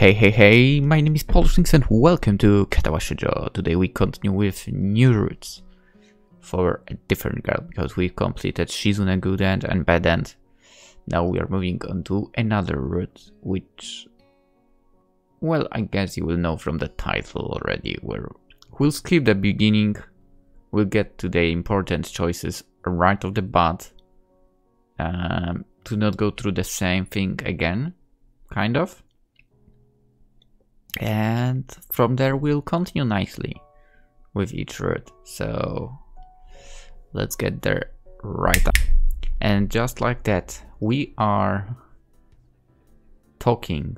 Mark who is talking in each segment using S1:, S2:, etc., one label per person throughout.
S1: Hey, my name is PolishLynx and welcome to Katawa Shoujo. Today we continue with new routes for a different girl because we've completed Shizune Good End and Bad End. Now we are moving on to another route, which, well, I guess you will know from the title already, where we'll skip the beginning, we'll get to the important choices right off the bat, to not go through the same thing again, kind of. And from there we'll continue nicely with each route. So let's get there right up. And just like that, we are talking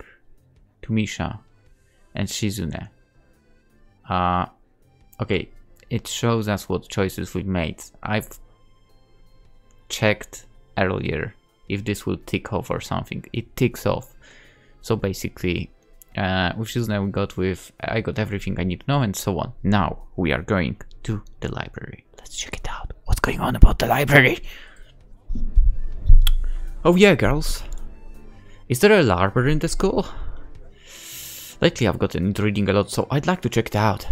S1: to Misha and Shizune. Okay, it shows us what choices we've made. I've checked earlier if this will tick off or something. It ticks off. So basically, with Shizune I got everything I need to know and so on. Now we are going to the library. Let's check it out. What's going on about the library? Oh yeah, girls. Is there a library in the school? Lately I've gotten into reading a lot, so I'd like to check it out.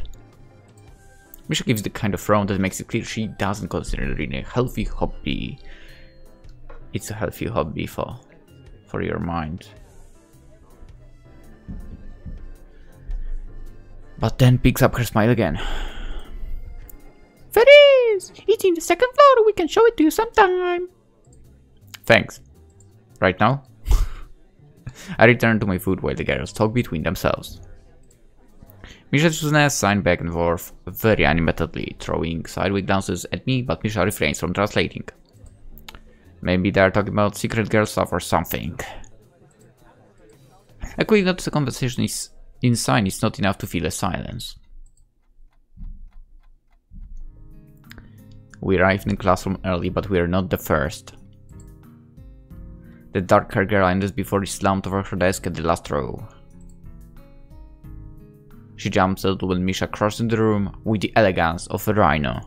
S1: Misha gives the kind of frown that makes it clear she doesn't consider reading a healthy hobby. It's a healthy hobby for your mind. But then picks up her smile again. There is! It's in the second floor, we can show it to you sometime. Thanks. Right now? I return to my food while the girls talk between themselves. Misha and Shizune sign back and forth very animatedly, throwing sideways glances at me, but Misha refrains from translating. Maybe they are talking about secret girl stuff or something. A quick note: the conversation is inside, it's not enough to feel a silence. We arrived in the classroom early, but we are not the first. The dark-haired girl enters before she slumped over her desk at the last row. She jumps out when Misha crosses the room with the elegance of a rhino.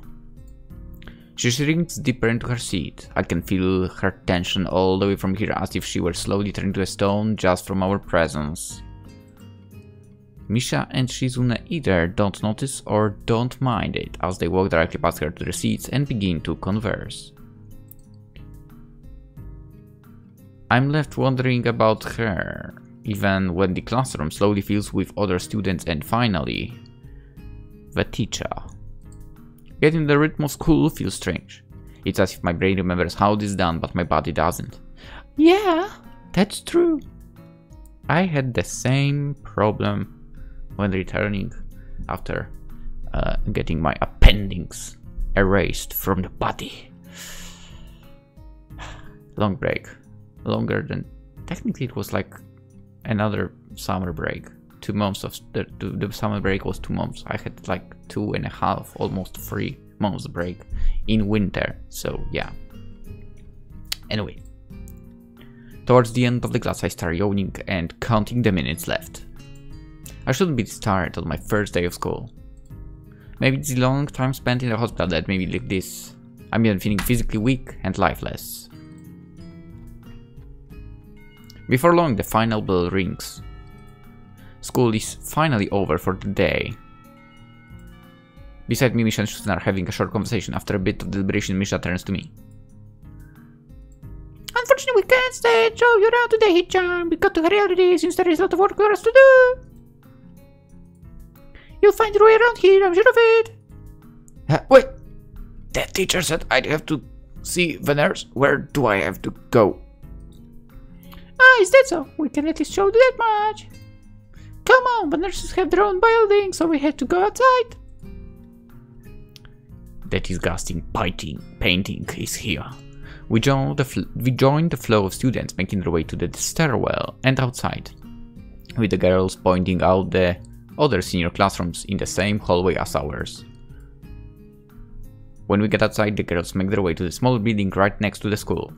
S1: She shrinks deeper into her seat. I can feel her tension all the way from here, as if she were slowly turning to a stone just from our presence. Misha and Shizune either don't notice or don't mind it, as they walk directly past her to their seats and begin to converse. I'm left wondering about her, even when the classroom slowly fills with other students and finally, the teacher. Getting the rhythm of school feels strange. It's as if my brain remembers how this is done, but my body doesn't. Yeah, that's true. I had the same problem when returning after getting my appendix erased from the body. Long break. Longer than... Technically it was like another summer break. 2 months of... The summer break was 2 months. I had like 2.5, almost 3 months break in winter. So yeah. Anyway. Towards the end of the class I start yawning and counting the minutes left. I shouldn't be this tired on my first day of school. Maybe it's the long time spent in the hospital that made me like this. I'm even feeling physically weak and lifeless. Before long, the final bell rings. School is finally over for the day. Beside me, Misha and Shizune are having a short conversation. After a bit of deliberation, Misha turns to me. Unfortunately, we can't stay and show you around today, Hichan. We got to hurry already since there is a lot of work for us to do. You'll find your way around here, I'm sure of it. Wait! That teacher said I'd have to see the nurse. Where do I have to go? Ah, is that so? We can at least show you that much. Come on, the nurses have their own building, so we have to go outside. That disgusting painting is here. We join the flow of students making their way to the stairwell and outside, with the girls pointing out the other senior classrooms in the same hallway as ours. When we get outside, the girls make their way to the small building right next to the school.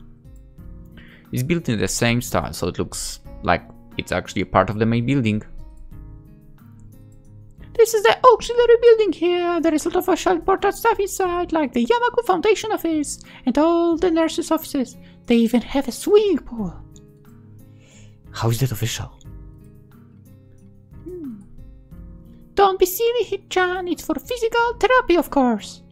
S1: It's built in the same style, so it looks like it's actually a part of the main building. This is the auxiliary building here. There is a lot of official important stuff inside, like the Yamaku Foundation office and all the nurses' offices. They even have a swimming pool. How is that official?
S2: Don't be silly, Hit-chan. It's for physical therapy, of course.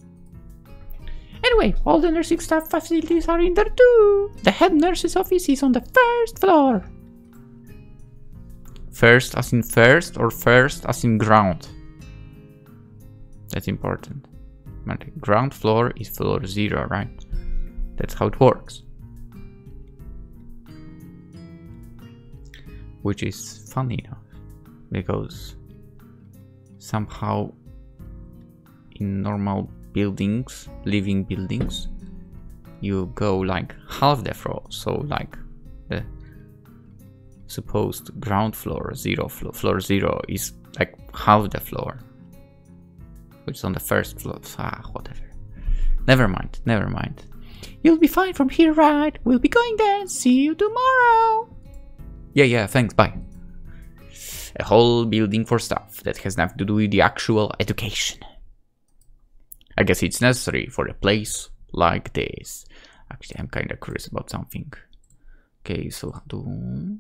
S2: Anyway, all the nursing staff facilities are in there too. The head nurse's office is on the first floor.
S1: First as in first or first as in ground? That's important. Ground floor is floor 0, right? That's how it works. Which is funny enough, because somehow in normal buildings, living buildings, you go like half the floor, so like the supposed ground floor, floor 0 is like half the floor, which is on the first floor. Whatever. Never mind.
S2: You'll be fine from here, right? We'll be going then. See you tomorrow.
S1: Yeah, thanks, bye. A whole building for stuff that has nothing to do with the actual education. I guess it's necessary for a place like this. Actually, I'm kind of curious about something. Okay, so how to...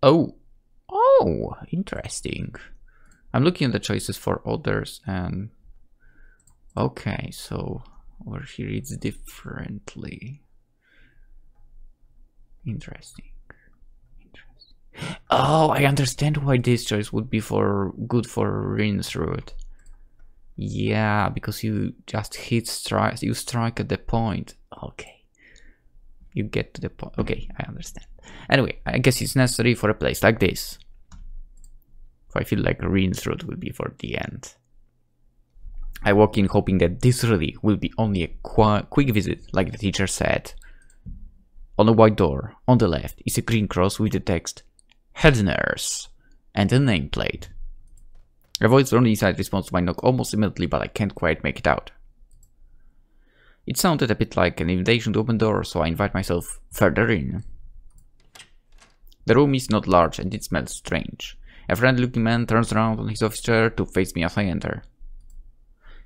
S1: Oh, interesting. I'm looking at the choices for others and... Okay, so over here it's differently. Interesting. Oh, I understand why this choice would be good for rinse route. Yeah, because you just you strike at the point. Okay. You get to the point. Okay, I understand. Anyway, I guess it's necessary for a place like this. So I feel like rinse route will be for the end. I walk in hoping that this really will be only a quick visit, like the teacher said. On a white door, on the left, is a green cross with the text Head Nurse and a nameplate. A voice from the inside responds to my knock almost immediately, but I can't quite make it out. It sounded a bit like an invitation to open doors, so I invite myself further in. The room is not large and it smells strange. A friendly-looking man turns around on his office chair to face me as I enter.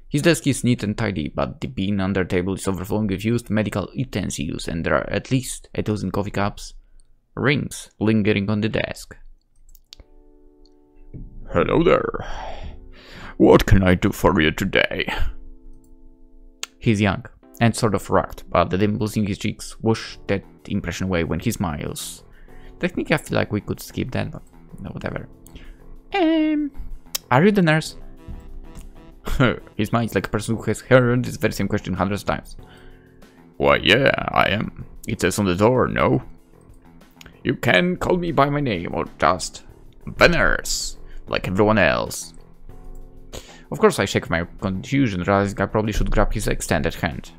S1: His desk is neat and tidy, but the bin under the table is overflowing with used medical utensils, and there are at least a dozen coffee cups, rings lingering on the desk.
S3: Hello there. What can I do for you today?
S1: He's young and sort of rugged, but the dimples in his cheeks wash that impression away when he smiles. Technically, I feel like we could skip that, but no, whatever. Are you the nurse? He smiles like a person who has heard this very same question hundreds of times.
S3: Why, yeah, I am. It says on the door, no? You can call me by my name or just the nurse, like everyone else.
S1: Of course, I shake my confusion, realizing I probably should grab his extended hand.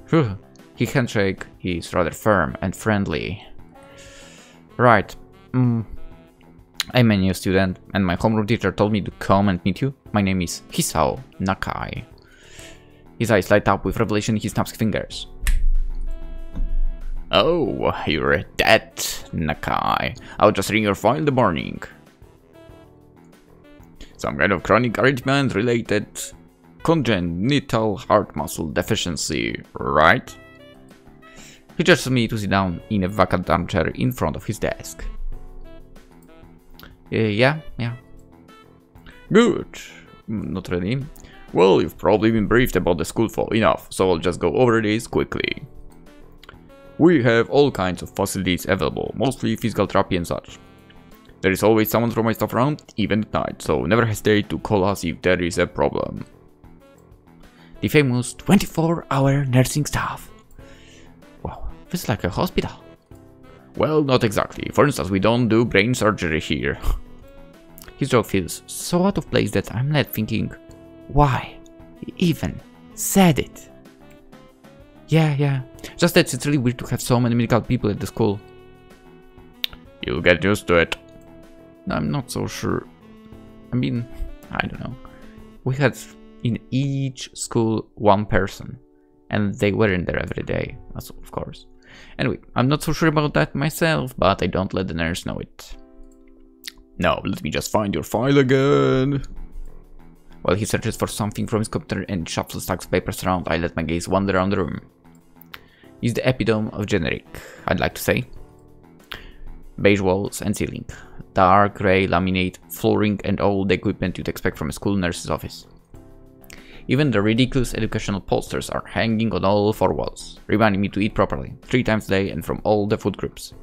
S1: Phew. His handshake is rather firm and friendly. Right. I'm a new student, and my homeroom teacher told me to come and meet you. My name is Hisao Nakai. His eyes light up with revelation. He snaps fingers.
S3: Oh, you're that Nakai. I'll just ring your phone in the morning. Some kind of chronic arrhythmia-related congenital heart muscle deficiency, right?
S1: He gestures me to sit down in a vacant armchair in front of his desk. Yeah.
S3: Good. Not really. Well, you've probably been briefed about the school fall enough, so I'll just go over this quickly. We have all kinds of facilities available, mostly physical therapy and such. There is always someone from my staff around, even at night, so never hesitate to call us if there is a problem.
S1: The famous 24-hour nursing staff. Wow, it's like a hospital.
S3: Well, not exactly. For instance, we don't do brain surgery here.
S1: His joke feels so out of place that I'm left thinking, why he even said it? Yeah. Just that it's really weird to have so many medical people at the school.
S3: You'll get used to it.
S1: I'm not so sure. I mean, I don't know. We had in each school one person, and they weren't there every day, of course. Anyway, I'm not so sure about that myself, but I don't let the nurse know it.
S3: Now, let me just find your file again.
S1: While he searches for something from his computer and shuffles stacks of papers around, I let my gaze wander around the room. He's the epitome of generic, I'd like to say. beige walls and ceiling, dark grey laminate flooring, and all the equipment you'd expect from a school nurse's office. Even the ridiculous educational posters are hanging on all 4 walls, reminding me to eat properly, 3 times a day and from all the food groups.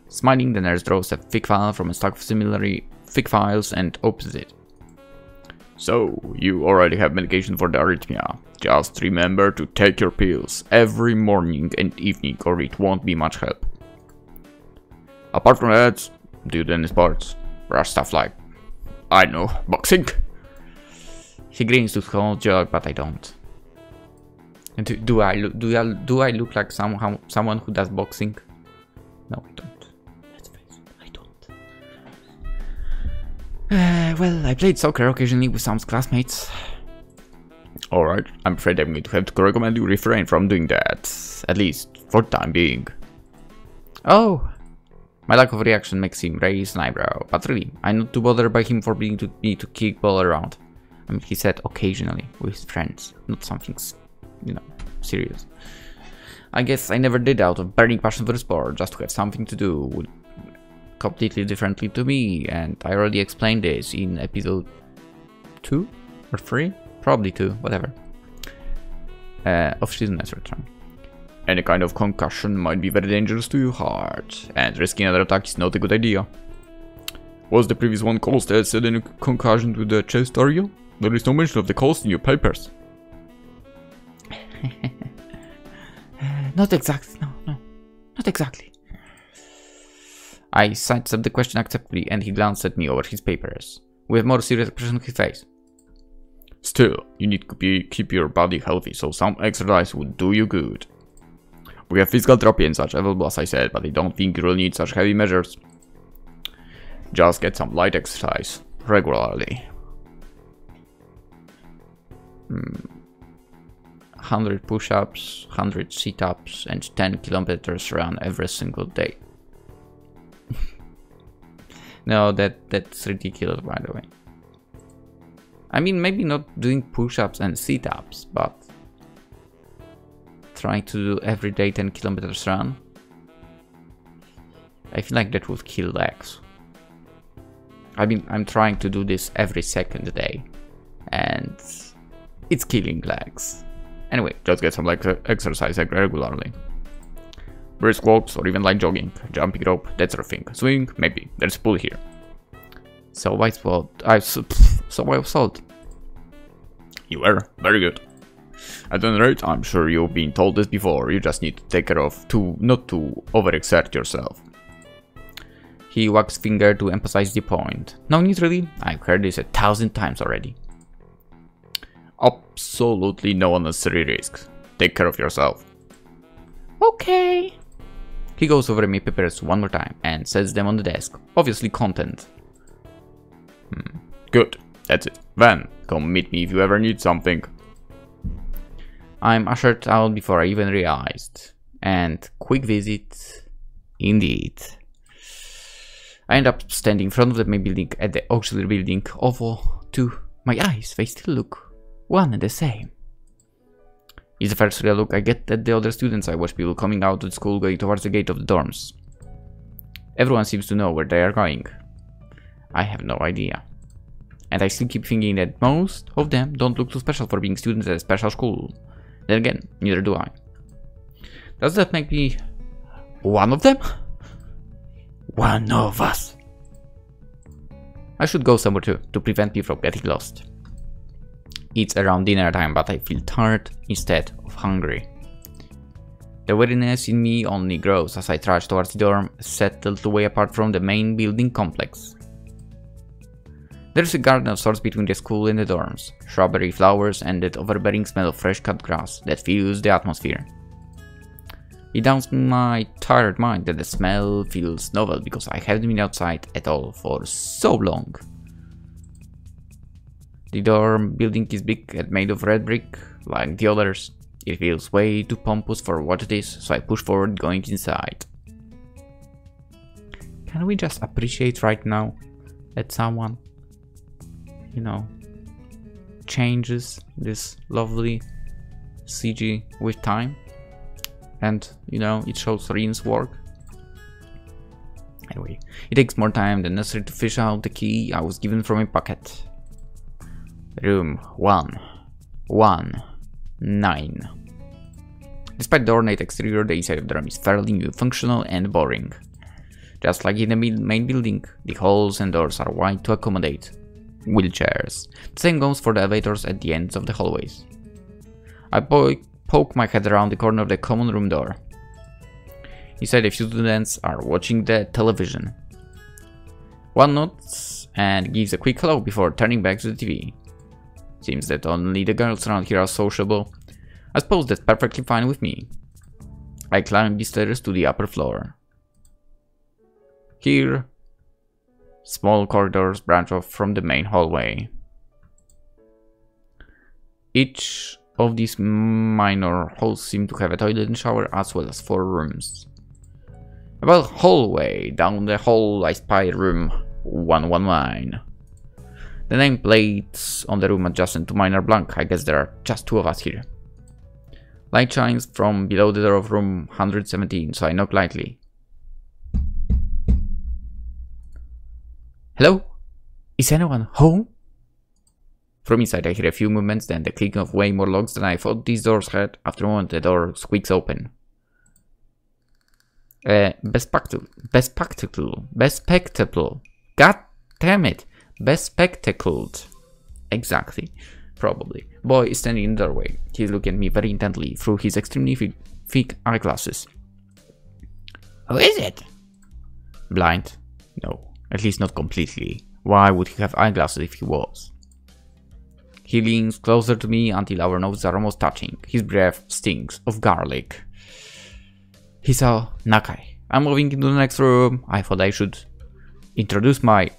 S1: Smiling, the nurse draws a thick file from a stack of similarly thick files and opens it.
S3: So, you already have medication for the arrhythmia. Just remember to take your pills every morning and evening or it won't be much help. Apart from that, do you do any sports? Or stuff like, I don't know, boxing?
S1: He grins to small joke, but I don't. And do I look like someone who does boxing? No, I don't. Let's face it, I don't. Well, I played soccer occasionally with some classmates.
S3: Alright, I'm afraid I'm going to have to recommend you refrain from doing that, at least for the time being.
S1: Oh! My lack of reaction makes him raise an eyebrow, but really, I'm not too bothered by him forbidding me to kick ball around. I mean, he said occasionally, with his friends, not something, you know, serious. I guess I never did out of burning passion for the sport, just to have something to do completely differently to me, and I already explained this in episode 2 or 3? Probably 2, whatever. Of Season S Return.
S3: Any kind of concussion might be very dangerous to your heart, and risking another attack is not a good idea. Was the previous one caused as sudden concussion to the chest area? There is no mention of the cause in your papers.
S1: Not exactly, no, not exactly. I sidestepped the question acceptably and he glanced at me over his papers, with a more serious expression on his face.
S3: Still, you need to keep your body healthy, so some exercise would do you good. We have physical therapy and such available as I said, but I don't think you will need such heavy measures. Just get some light exercise, regularly.
S1: 100 push-ups, 100 sit-ups, and 10 kilometers run every single day. No, that's ridiculous, by the way. I mean, maybe not doing push-ups and sit-ups, but trying to do every day 10 kilometers run. I feel like that would kill legs. I mean, I'm trying to do this every second day, and it's killing legs.
S3: Anyway, just get some leg exercise regularly. Brisk walks or even light jogging, jumping rope, that sort of thing. Swing, maybe. There's a pool here.
S1: So I was told.
S3: You were? Very good. At any rate, I'm sure you've been told this before, you just need to take care of not to overexert yourself.
S1: He wags finger to emphasize the point. No need really, I've heard this 1,000 times already.
S3: Absolutely no unnecessary risks. Take care of yourself.
S2: Okay.
S1: He goes over my papers one more time and sets them on the desk, obviously content.
S3: Good, that's it. Then, come meet me if you ever need something.
S1: I'm ushered out before I even realized. And quick visit, indeed. I end up standing in front of the main building at the auxiliary building, although to my eyes they still look one and the same. It's the first real look I get at the other students. I watch people coming out of school going towards the gate of the dorms. Everyone seems to know where they are going. I have no idea. And I still keep thinking that most of them don't look too special for being students at a special school. Then again, neither do I. Does that make me one of them? One of us. I should go somewhere too, to prevent me from getting lost. It's around dinner time, but I feel tired instead of hungry. The weariness in me only grows as I trudge towards the dorm, settled way apart from the main building complex. There's a garden of sorts between the school and the dorms, shrubbery, flowers, and that overbearing smell of fresh cut grass that fills the atmosphere. It downs my tired mind that the smell feels novel because I haven't been outside at all for so long. The dorm building is big and made of red brick, like the others. It feels way too pompous for what it is, so I push forward going inside. Can we just appreciate right now that someone, you know, changes this lovely CG with time? And, you know, it shows Rin's work. Anyway, it takes more time than necessary to fish out the key I was given from my pocket. Room 119. Despite the ornate exterior, the inside of the room is fairly new, functional and boring. Just like in the main building, the halls and doors are wide to accommodate wheelchairs. The same goes for the elevators at the ends of the hallways. I poke my head around the corner of the common room door. Inside, a few students are watching the television. One nods and gives a quick hello before turning back to the TV. Seems that only the girls around here are sociable. I suppose that's perfectly fine with me. I climb the stairs to the upper floor. Here, small corridors branch off from the main hallway. Each of these minor halls seem to have a toilet and shower as well as 4 rooms. About hallway down the hall I spy room 119. The nameplates on the room adjacent to mine are blank. I guess there are just 2 of us here. Light shines from below the door of room 117, so I knock lightly. Hello? Is anyone home? From inside I hear a few movements, then the clicking of way more locks than I thought these doors had. After a moment the door squeaks open. Bespectacled. God damn it. Bespectacled. Exactly. Probably. Boy is standing in the doorway. He's looking at me very intently through his extremely thick eyeglasses.
S2: Who is it?
S1: Blind? No. At least not completely. Why would he have eyeglasses if he was? He leans closer to me until our noses are almost touching. His breath stinks of garlic. Hisao Nakai. I'm moving into the next room. I thought I should introduce my...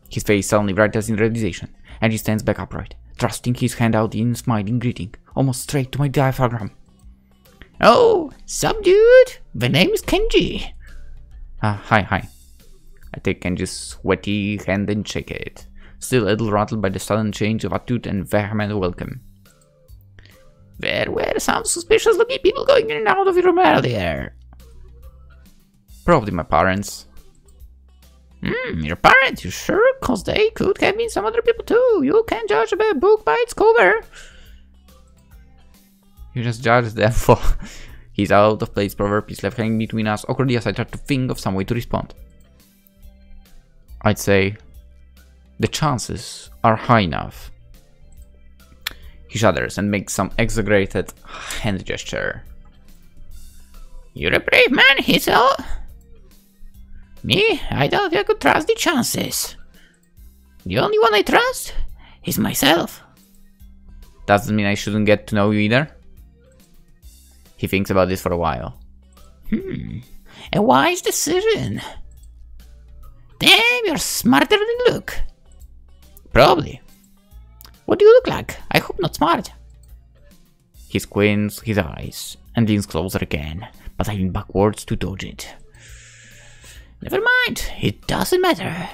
S1: His face suddenly brightens in realization, and he stands back upright, thrusting his hand out in smiling greeting, almost straight to my diaphragm.
S2: Oh, sup dude? The name is Kenji.
S1: Hi. I take Kenji's sweaty hand and shake it, still a little rattled by the sudden change of attitude and vehement welcome.
S2: There were some suspicious looking people going in and out of your room earlier.
S1: Probably my parents.
S2: Your parents, you sure? Cause they could have been some other people too. You can't judge a book by its cover.
S1: You just judge them for his out of place proverb is left hanging between us awkwardly as I try to think of some way to respond. I'd say the chances are high enough. He shudders and makes some exaggerated hand gesture.
S2: You're a brave man, Hisao. Me, I doubt I could trust the chances. The only one I trust is myself.
S1: Doesn't mean I shouldn't get to know you either. He thinks about this for a while.
S2: A wise decision. Damn, you're smarter than you look. Probably. What do you look like? I hope not smart.
S1: He squints his eyes and leans closer again, but I lean backwards to dodge it.
S2: Never mind, it doesn't matter.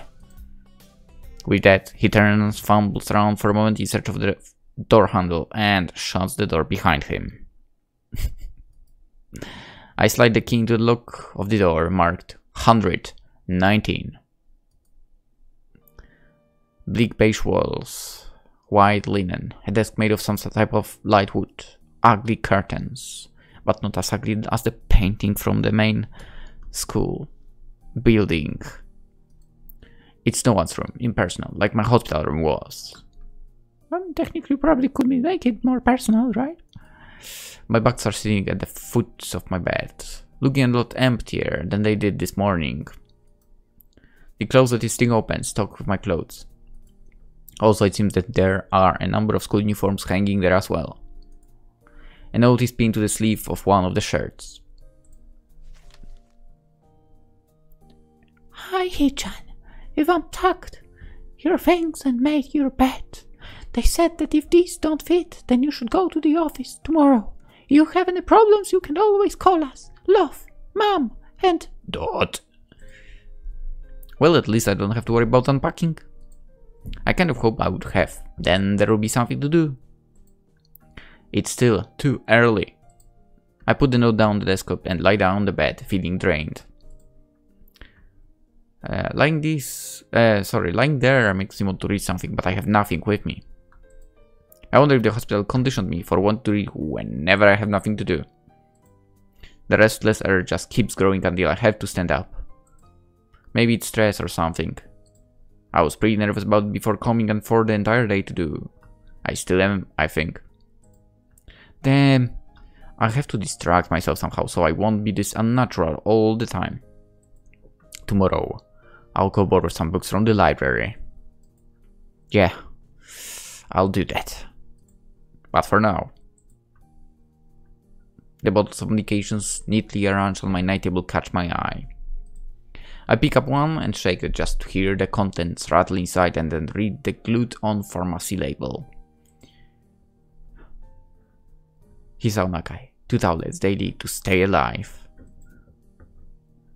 S1: With that, he turns, fumbles around for a moment in search of the door handle, and shuts the door behind him. I slide the key into the lock of the door, marked 119. Bleak beige walls, white linen, a desk made of some type of light wood, ugly curtains, but not as ugly as the painting from the main school building. It's no one's room, impersonal, like my hospital room was.
S2: Technically, probably could make it more personal, right?
S1: My bugs are sitting at the foot of my bed, looking a lot emptier than they did this morning. The closet is still open, stocked with my clothes. Also, it seems that there are a number of school uniforms hanging there as well. A note is pinned to the sleeve of one of the shirts.
S2: Hi, Hichan. You've untucked your things and made your bed. They said that if these don't fit, then you should go to the office tomorrow. If you have any problems, you can always call us. Love, Mom, and
S1: Dot. Well, at least I don't have to worry about unpacking. I kind of hope I would have. Then there will be something to do. It's still too early. I put the note down on the desktop and lie down on the bed, feeling drained. Lying there makes me want to read something, but I have nothing with me. I wonder if the hospital conditioned me for wanting to read whenever I have nothing to do. The restless urge just keeps growing until I have to stand up. Maybe it's stress or something. I was pretty nervous about it before coming and for the entire day to do. I still am, I think. Damn, I have to distract myself somehow so I won't be this unnatural all the time. Tomorrow, I'll go borrow some books from the library. Yeah, I'll do that. But for now, the bottles of medications neatly arranged on my night table catch my eye. I pick up one and shake it just to hear the contents rattle inside and then read the glued-on pharmacy label. Hisao Nakai, 2 tablets daily to stay alive.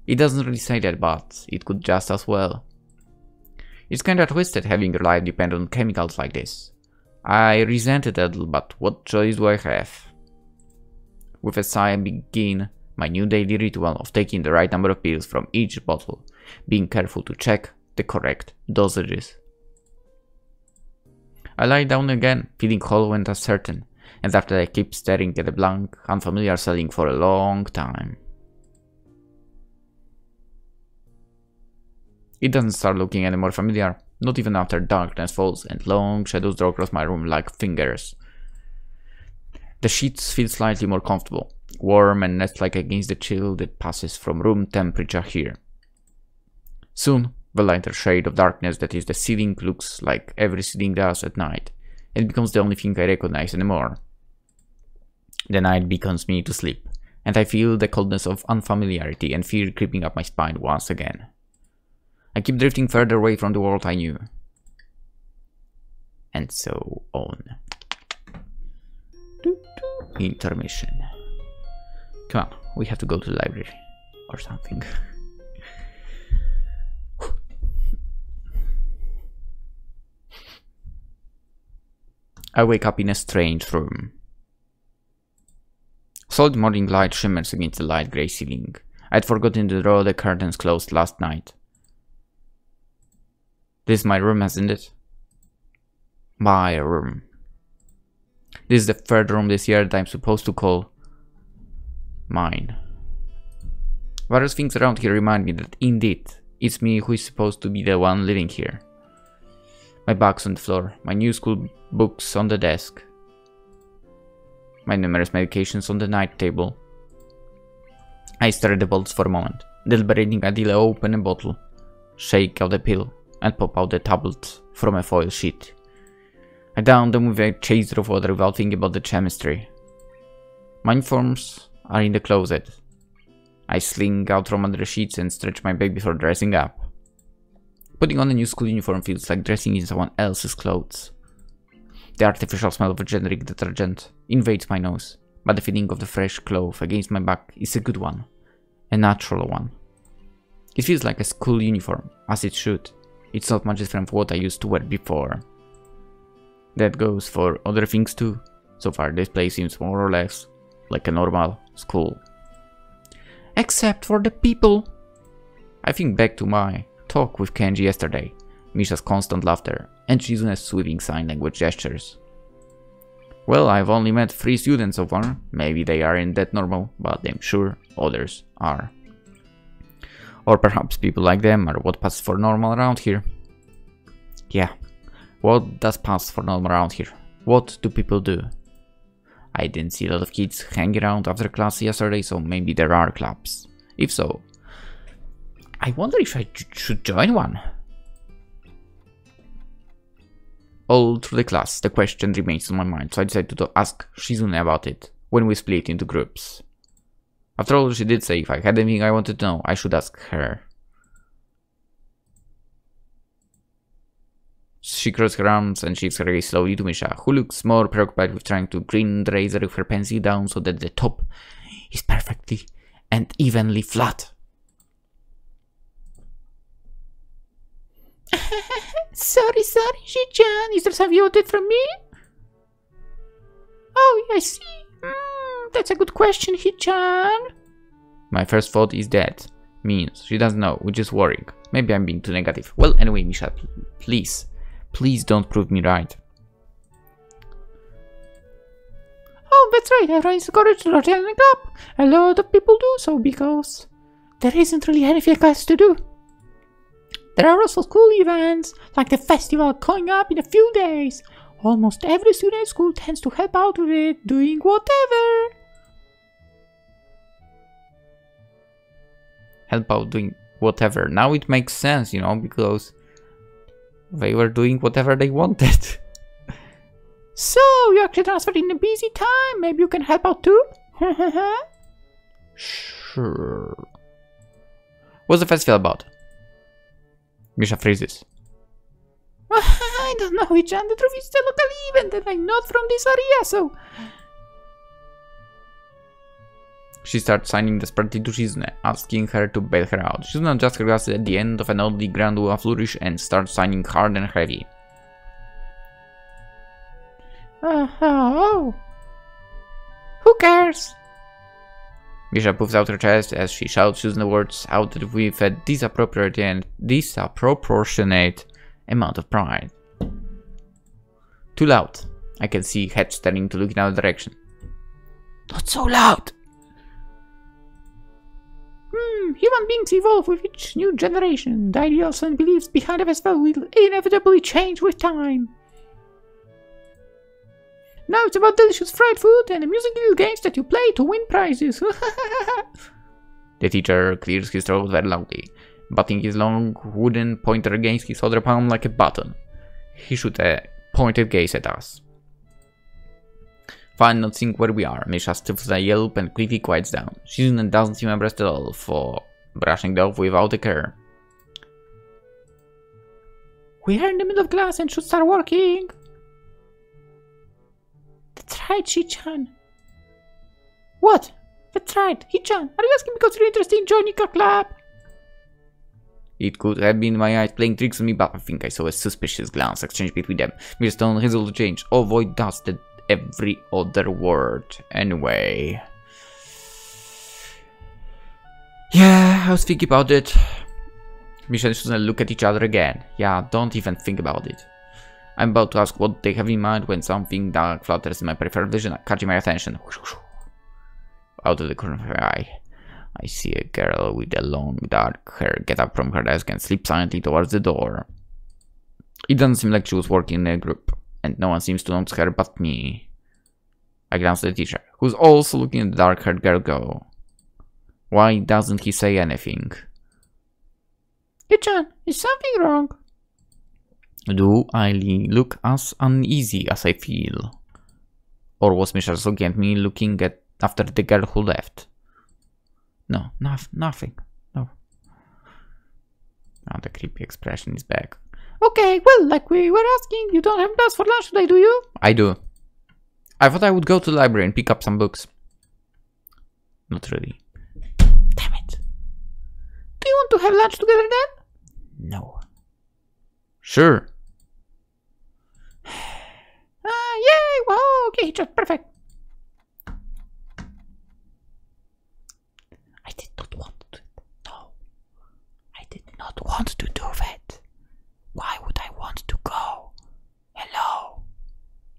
S1: It doesn't really say that, but it could just as well. It's kinda twisted having your life depend on chemicals like this. I resent it a little, but what choice do I have? With a sigh I begin my new daily ritual of taking the right number of pills from each bottle, being careful to check the correct dosages. I lie down again, feeling hollow and uncertain, and after I keep staring at the blank, unfamiliar ceiling for a long time. It doesn't start looking any more familiar, not even after darkness falls and long shadows draw across my room like fingers. The sheets feel slightly more comfortable, warm and nest-like against the chill that passes from room temperature here. Soon, the lighter shade of darkness that is the ceiling looks like every ceiling does at night, and becomes the only thing I recognize anymore. The night beckons me to sleep, and I feel the coldness of unfamiliarity and fear creeping up my spine once again. I keep drifting further away from the world I knew. And so on. Intermission. Come on, we have to go to the library or something. I wake up in a strange room. Solid morning light shimmers against the light grey ceiling. I'd forgotten to draw the curtains closed last night. This is my room, hasn't it? My room. This is the third room this year that I'm supposed to call mine. Various things around here remind me that indeed, it's me who is supposed to be the one living here. My back's on the floor, my new school books on the desk, my numerous medications on the night table. I stare at the bottles for a moment, deliberating until I open a bottle, shake out the pill, and pop out the tablet from a foil sheet. I down them with a chaser of water without thinking about the chemistry. My uniforms are in the closet. I sling out from under the sheets and stretch my back before dressing up. Putting on a new school uniform feels like dressing in someone else's clothes. The artificial smell of a generic detergent invades my nose, but the feeling of the fresh cloth against my back is a good one, a natural one. It feels like a school uniform, as it should. It's not much different from what I used to wear before. That goes for other things too. So far this place seems more or less like a normal school. Except for the people. I think back to my talk with Kenji yesterday, Misha's constant laughter, and Shizune's sweeping sign language gestures. Well, I've only met 3 students so far. Maybe they aren't that normal, but I'm sure others are. Or perhaps people like them are what passes for normal around here. Yeah, what does pass for normal around here? What do people do? I didn't see a lot of kids hanging around after class yesterday, so maybe there are clubs. If so, I wonder if I should join one. All through the class, the question remains on my mind, so I decided to ask Shizune about it when we split into groups. After all, she did say if I had anything I wanted to know, I should ask her. She crosses her arms and shifts her gaze slowly to Misha, who looks more preoccupied with trying to grin the razor of her pencil down so that the top is perfectly and evenly flat.
S2: Sorry, Shi-chan. Is there something you wanted from me? Oh, I see. That's a good question, Shi-chan.
S1: My first thought is that means. She doesn't know, which is worrying. Maybe I'm being too negative. Well, anyway, Misha, please. Please don't prove me right.
S2: Oh, that's right, everyone is encouraged to join the club. A lot of people do so because there isn't really anything else to do. There are also school events, like the festival coming up in a few days. Almost every student at school tends to help out with it, doing whatever.
S1: Help out doing whatever. Now it makes sense, you know, because they were doing whatever they wanted.
S2: So, you actually transferred in a busy time. Maybe you can help out too?
S1: Sure. What's the festival about? Misha freezes.
S2: I don't know, Hichan. The truth is a local event and I'm not from this area, so...
S1: She starts signing desperately to Shizune, asking her to bail her out. Shizune adjusts her glasses at the end of an oddly grandula flourish and starts signing hard and heavy.
S2: Oh. Who cares?
S1: Misha puffs out her chest as she shouts Shizune words out with a disproportionate amount of pride. Too loud. I can see heads turning to look in our direction.
S2: Not so loud! Human beings evolve with each new generation. The ideals and beliefs behind the festival will inevitably change with time. Now it's about delicious fried food and amusing little games that you play to win prizes.
S1: The teacher clears his throat very loudly, butting his long wooden pointer against his other palm like a button. He shoots a pointed gaze at us. Fine, not seeing where we are. Misha stifles a yelp and quickly quiets down. Shizune doesn't seem impressed at all for brushing it off without a care.
S2: We are in the middle of class and should start working. That's right, Hichan. What? That's right, Hichan. Are you asking because you're interested in joining our club?
S1: It could have been my eyes playing tricks on me, but I think I saw a suspicious glance exchange between them. Millstone resolved to change. Avoid dusted every other word. Anyway. Yeah, I was thinking about it. Misha and Susan look at each other again. Yeah, don't even think about it. I'm about to ask what they have in mind when something dark flutters in my peripheral vision, catching my attention. Out of the corner of her eye, I see a girl with a long dark hair get up from her desk and slip silently towards the door. It doesn't seem like she was working in a group, and no one seems to notice her but me. I glance at the teacher, who's also looking at the dark-haired girl go. Why doesn't he say anything?
S2: Hichan, is something wrong?
S1: Do I look as uneasy as I feel? Or was Misha looking at me looking at after the girl who left? No, nothing. No. Now the creepy expression is back.
S2: Okay, well, like we were asking, you don't have plans for lunch today, do you?
S1: I do. I thought I would go to the library and pick up some books. Not really.
S2: Damn it. Do you want to have lunch together then?
S1: No. Sure.
S2: Yay! Wow, okay, just perfect. I did not want to. No. I did not want to do that. Why would I want to go? Hello?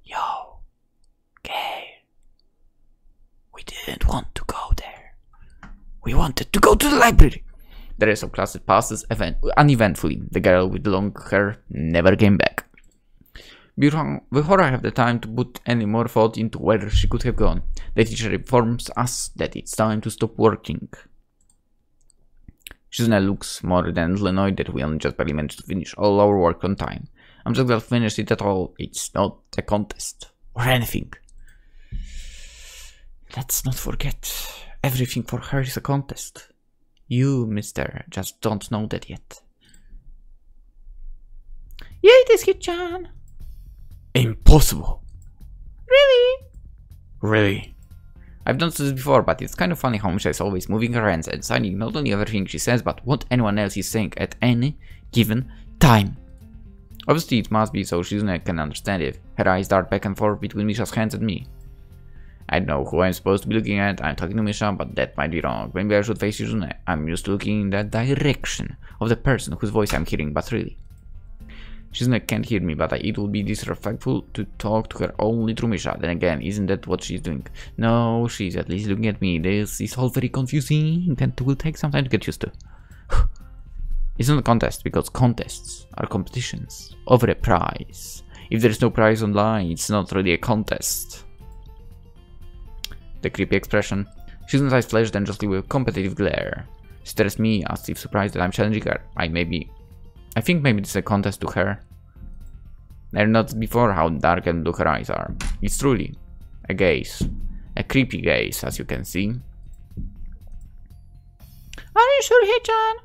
S2: Yo? Okay. We didn't want to go there. We wanted to go to the library.
S1: The rest of class passes uneventfully. The girl with the long hair never came back. Before I have the time to put any more thought into where she could have gone, the teacher informs us that it's time to stop working. Shizune looks more than annoyed that we only just barely managed to finish all our work on time. I'm just glad to finish it at all. It's not a contest or anything. Let's not forget, everything for her is a contest. You, mister, just don't know that yet.
S2: Yeah, it is, Hichan.
S1: Impossible.
S2: Really?
S1: Really. I've done this before, but it's kind of funny how Misha is always moving her hands and signing not only everything she says, but what anyone else is saying at any given time. Obviously, it must be so Shizune can understand it. Her eyes dart back and forth between Misha's hands and me.
S3: I don't know who I'm supposed to be looking at. I'm talking to Misha, but that might be wrong. Maybe I should face Shizune. I'm used to looking in that direction of the person whose voice I'm hearing, but really. Shizune can't hear me, but it would be disrespectful to talk to her only through Misha. Then again, isn't that what she's doing? No, she's at least looking at me. This is all very confusing and will take some time to get used to. It's not a contest, because contests are competitions over a prize. If there's no prize online, it's not really a contest. The creepy expression. Shizune's eyes flashed dangerously with a competitive glare. She stares me as if surprised that I'm challenging her. I think maybe this is a contest to her. Never noticed before how dark and blue her eyes are. It's truly a gaze. A creepy gaze, as you can see.
S2: Are you sure, Hei-chan?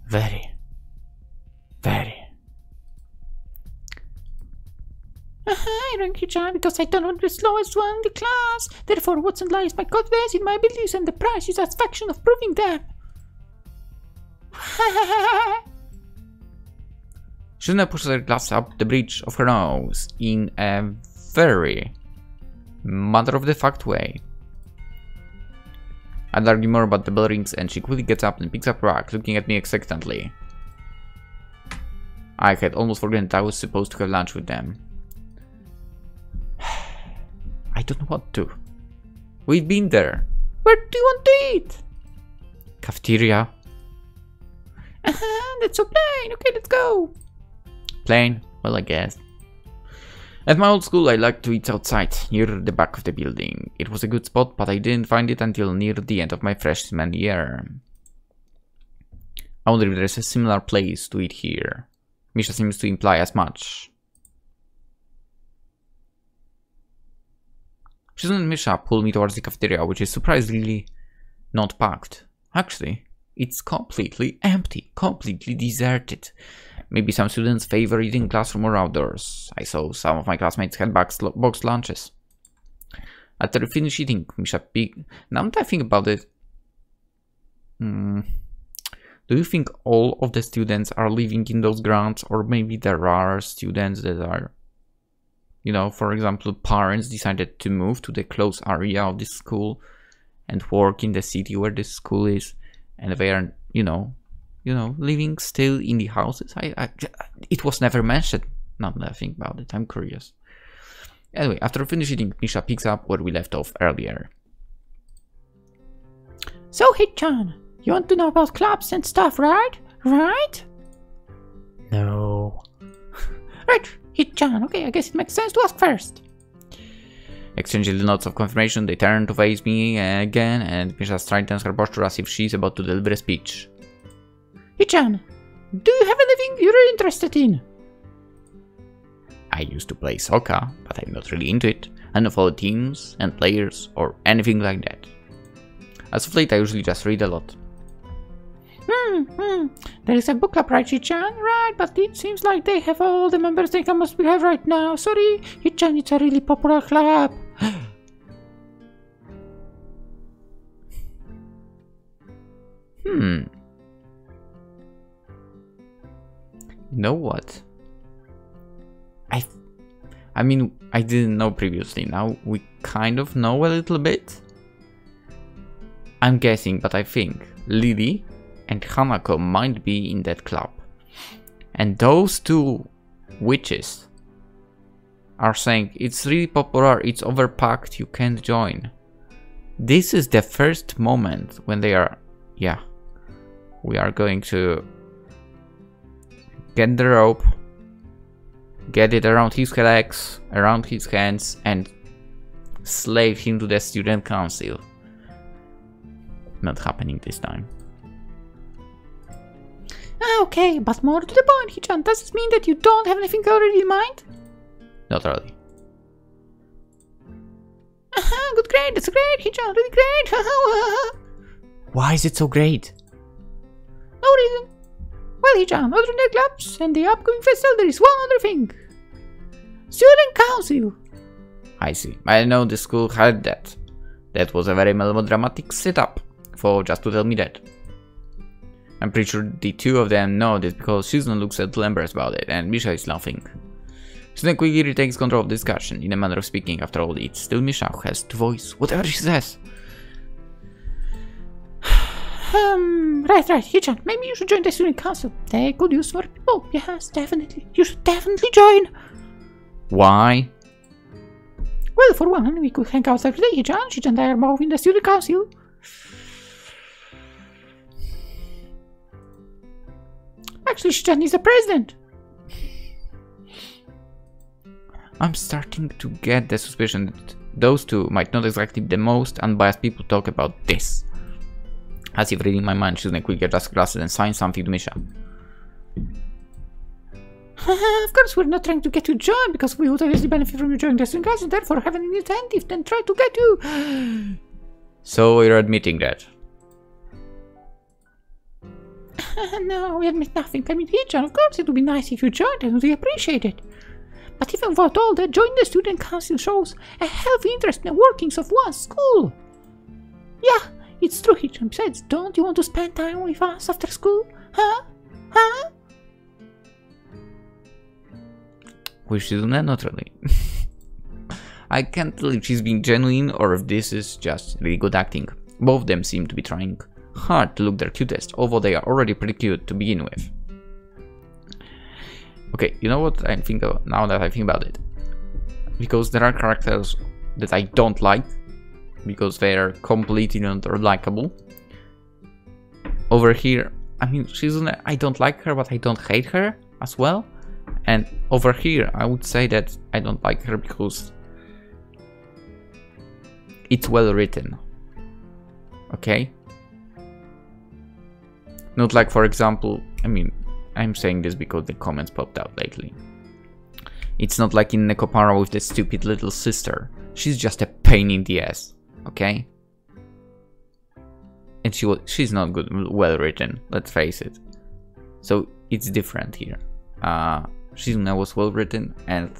S1: Very.
S2: I rank Hei-chan because I don't want to be the slowest one in the class. Therefore, Watson lies my confidence in my abilities, and the prize is satisfaction of proving them.
S1: Shizune pushes her glass up the bridge of her nose in a very matter-of-the-fact way. I'd argue more about the bell rings, and she quickly gets up and picks up her bag, looking at me expectantly. I had almost forgotten that I was supposed to have lunch with them. I don't know what to. We've been there.
S2: Where do you want to eat?
S1: Cafeteria.
S2: That's so plain. Okay, let's go.
S1: Plain? Well, I guess. At my old school, I liked to eat outside, near the back of the building. It was a good spot, but I didn't find it until near the end of my freshman year. I wonder if there's a similar place to eat here. Misha seems to imply as much. Shizune and Misha pull me towards the cafeteria, which is surprisingly not packed. Actually, it's completely empty, completely deserted. Maybe some students favor eating classroom or outdoors. I saw some of my classmates had boxed lunches. After we finish eating, Misha picked... Now that I think about it... Do you think all of the students are living in those grounds? Or maybe there are students that are... You know, for example, parents decided to move to the close area of this school and work in the city where this school is. And they are, you know, living still in the houses. It was never mentioned. Now that I think about it, I'm curious. Anyway, after finishing eating, Misha picks up where we left off earlier.
S2: So, Hei-chan, you want to know about clubs and stuff, right? Right?
S1: No.
S2: Right, Hei-chan. Okay, I guess it makes sense to ask first.
S1: Exchanging the nods of confirmation, they turn to face me again, and Misha straightens her posture as if she's about to deliver a speech.
S2: Hei-chan, do you have anything you're interested in?
S1: I used to play soccer, but I'm not really into it. I don't follow teams and players or anything like that. As of late, I usually just read a lot.
S2: There is a book club, right, Hei-chan? Right, but it seems like they have all the members they must have right now. Sorry, Hei-chan, it's a really popular club.
S1: You know what? I mean, I didn't know previously. Now we kind of know a little bit. I'm guessing, but I think Lilly and Hanako might be in that club. And those two witches are saying it's really popular, it's overpacked, you can't join. This is the first moment when they are, yeah, we are going to get the rope, get it around his legs, around his hands, and slave him to the student council. Not happening this time.
S2: Okay, but more to the point, Hei-chan, does this mean that you don't have anything already in mind?
S1: Not really.
S2: Good, great, that's great, Hei-chan, really great.
S1: Why is it so great?
S2: No reason. Well, Hei-chan, other than the clubs and the upcoming festival, there is one other thing. Student council.
S1: I see. I know the school had that. That was a very melodramatic setup for just to tell me that. I'm pretty sure the two of them know this because Shizune looks a little embarrassed about it and Misha is laughing. Shizune quickly retakes control of the discussion. In a manner of speaking, after all, it's still Misha who has to voice whatever she says.
S2: Right, Hichan, maybe you should join the student council. They could use more people. Yes, definitely. You should definitely join.
S1: Why?
S2: Well, for one, we could hang out every day, Hichan. Hichan and I are both in the student council. Actually, Hichan is the president.
S1: I'm starting to get the suspicion that those two might not exactly be the most unbiased people talk about this. As if reading my mind, Shizune quickly adjusts glasses and signs something to Misha.
S2: Of course, we're not trying to get you joined because we would obviously benefit from you joining the student council, therefore have an incentive then try to get you.
S1: So you're admitting that?
S2: No, we admit nothing. I mean, Hichan, of course it would be nice if you joined and we appreciate it. But even without all that, joining the student council shows a healthy interest in the workings of one's school. Yeah, it's true, Hichan. Besides, don't you want to spend time with us after school? Huh?
S1: Which is not really. I can't tell if she's being genuine or if this is just really good acting. Both of them seem to be trying hard to look their cutest, although they are already pretty cute to begin with. Okay, you know what I think of now that I think about it? Because there are characters that I don't like, because they are completely not likable. Over here, I mean, I don't like her, but I don't hate her as well. And over here, I would say that I don't like her because it's well written. Okay? Not like, for example, I mean, I'm saying this because the comments popped out lately. It's not like in Nekopara with the stupid little sister. She's just a pain in the ass. Okay? And she's not well written, let's face it. So it's different here. Shizune was well written, and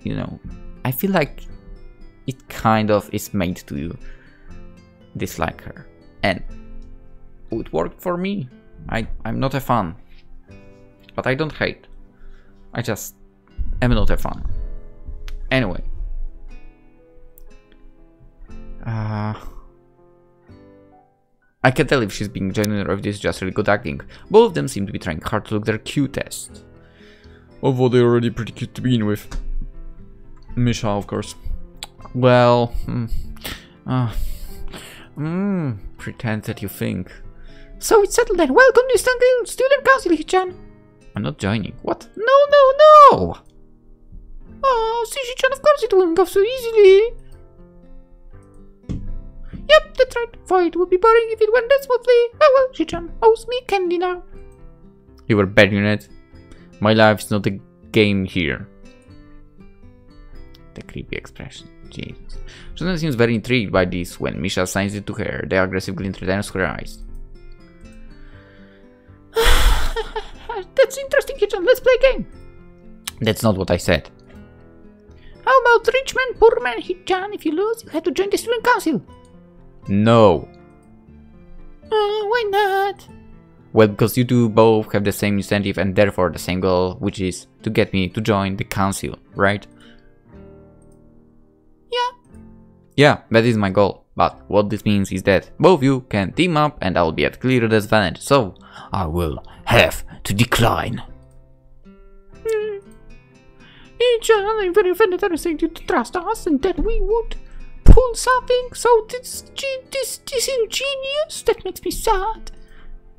S1: you know, I feel like it kind of is made to dislike her, and it worked for me. I'm not a fan, but I don't hate. I just am not a fan. Anyway, I can tell if she's being genuine or if this is just really good acting. Both of them seem to be trying hard to look their cutest. Although they're already pretty cute to begin with. Misha, of course. Well, pretend that you think.
S2: So it's settled then. Welcome to student council, Hichan.
S1: I'm not joining. What?
S2: No! Oh, see, Hichan, of course it wouldn't go so easily. Yep, that's right. For it would be boring if it went that smoothly. Oh well, Hichan owes me candy now.
S1: You were betting on it? My life is not a game here. The creepy expression. Jesus. Shizune seems very intrigued by this when Misha assigns it to her. The aggressive glint returns to her eyes.
S2: That's interesting, Hichan. Let's play a game.
S1: That's not what I said.
S2: How about rich man, poor man, Hichan? If you lose, you have to join the student council.
S1: No.
S2: Why not?
S1: Well, because you two both have the same incentive and therefore the same goal, which is to get me to join the council, right?
S2: Yeah.
S1: Yeah, that is my goal. But what this means is that both you can team up and I'll be at clear disadvantage, so I will have to decline.
S2: Hichan, I'm very offended that I saying you to trust us and that we would pull something so this ingenious. That makes me sad.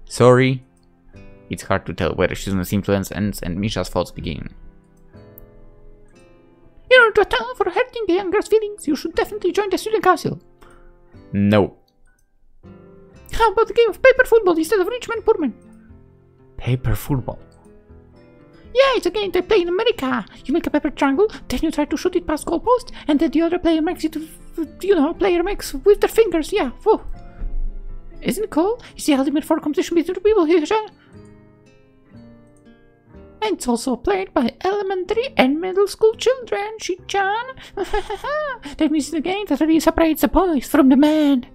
S1: Sorry. It's hard to tell where Shizune's influence ends and Misha's thoughts begin.
S2: In order to atone for hurting the young girl's feelings, you should definitely join the student council.
S1: No.
S2: How about the game of paper football instead of rich man, poor man?
S1: Paper football?
S2: Yeah, it's a game they play in America. You make a paper triangle, then you try to shoot it past goalpost, and then the other player makes it, player makes with their fingers, yeah. Whoa. Isn't it cool? It's the ultimate for competition between people here, Hichan. And it's also played by elementary and middle school children, Hichan. That means the game that really separates the boys from the men.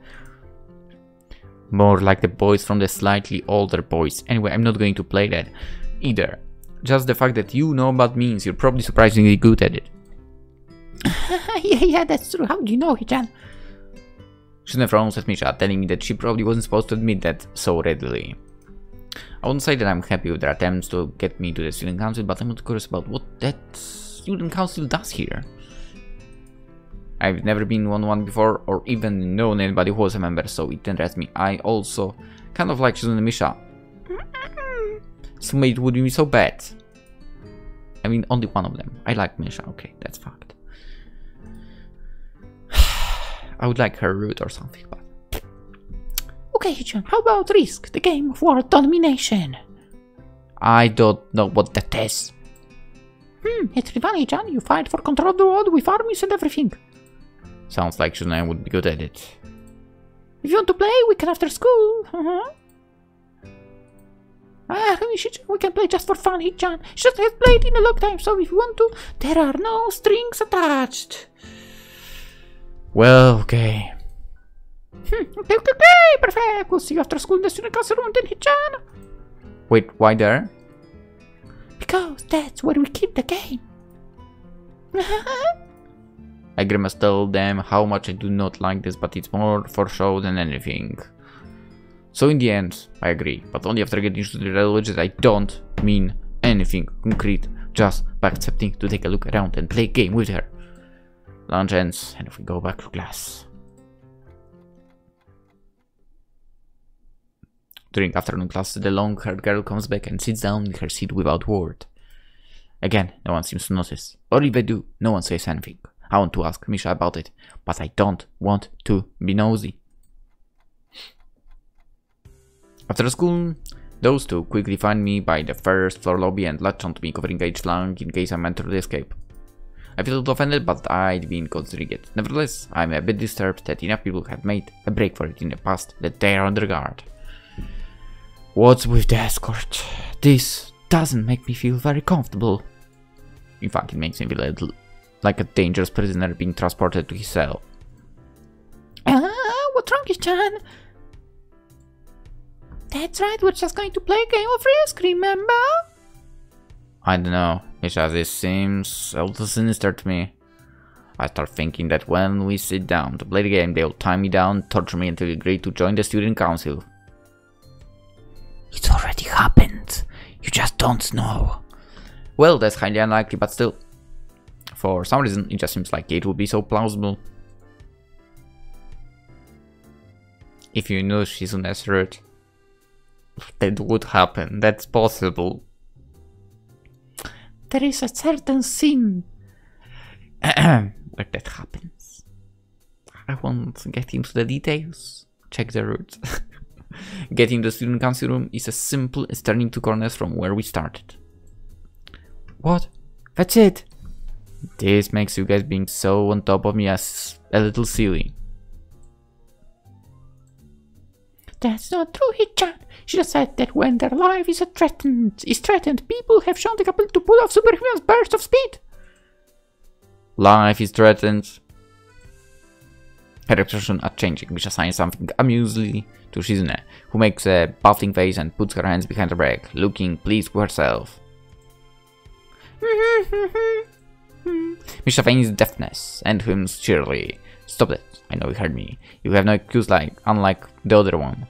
S1: More like the boys from the slightly older boys. Anyway, I'm not going to play that either. just the fact that you know about means you're probably surprisingly good at it.
S2: Yeah, that's true. How do you know, Hichan?
S1: Shizune frowns at Misha, telling me that she probably wasn't supposed to admit that so readily. I wouldn't say that I'm happy with their attempts to get me to the student council, but I'm not curious about what that student council does here. I've never been on one before, or even known anybody who was a member, so it interests me. I also kind of like Shizune and Misha. So maybe it wouldn't be so bad. I mean, only one of them. I like Misha, okay, that's fact. I would like her root or something, but...
S2: Okay, Hichan, how about Risk, the game of world domination?
S1: I don't know what that is.
S2: It's fun, Hichan. You fight for control of the world with armies and everything.
S1: Sounds like Shizune would be good at it.
S2: If you want to play, we can after school. We can play just for fun, Hichan. She just has played in a long time, so if you want to, there are no strings attached.
S1: Well, okay.
S2: Okay, perfect. We'll see you after school in the student council room then, Hichan.
S1: Wait, why there?
S2: Because that's where we keep the game.
S1: I grimace tell them how much I do not like this, but it's more for show than anything. So in the end, I agree, but only after getting to the reality that I don't mean anything concrete, just by accepting to take a look around and play a game with her. Lunch ends, and we go back to class. During afternoon class, the long-haired girl comes back and sits down in her seat without word. Again, no one seems to notice, or if they do, no one says anything. I want to ask Misha about it, but I don't want to be nosy. After school, those two quickly find me by the first floor lobby and latch onto me, covering each flank in case I'm meant to escape. I feel a little offended, but I'd been considering it. Nevertheless, I'm a bit disturbed that enough people have made a break for it in the past that they're under guard. What's with the escort? This doesn't make me feel very comfortable. In fact, it makes me feel a little like a dangerous prisoner being transported to his cell.
S2: What's wrong, Chan? That's right, we're just going to play a game of Risk, remember?
S1: I don't know, Misha, this seems a little sinister to me. I start thinking that when we sit down to play the game, they'll tie me down, torture me until we agree to join the student council.
S2: It's already happened. You just don't know.
S1: Well, that's highly unlikely, but still. For some reason, it just seems like it would be so plausible. If you know Shizune's root, that would happen. That's possible.
S2: There is a certain sin
S1: where that happens. I won't get into the details. Check the route. Getting the student council room is as simple as turning 2 corners from where we started.
S2: What? That's it?
S1: This makes you guys being so on top of me as a little silly.
S2: That's not true, Hichan. She just said that when their life is threatened, people have shown the capability to pull off superhuman bursts of speed.
S1: Life is threatened. Her expression are changing, which assigns something amusingly to Shizune, who makes a baffling face and puts her hands behind her back, looking pleased with herself. Misha feigns deafness and hums cheerily. Stop it. I know you heard me. You have no excuse, unlike the other one.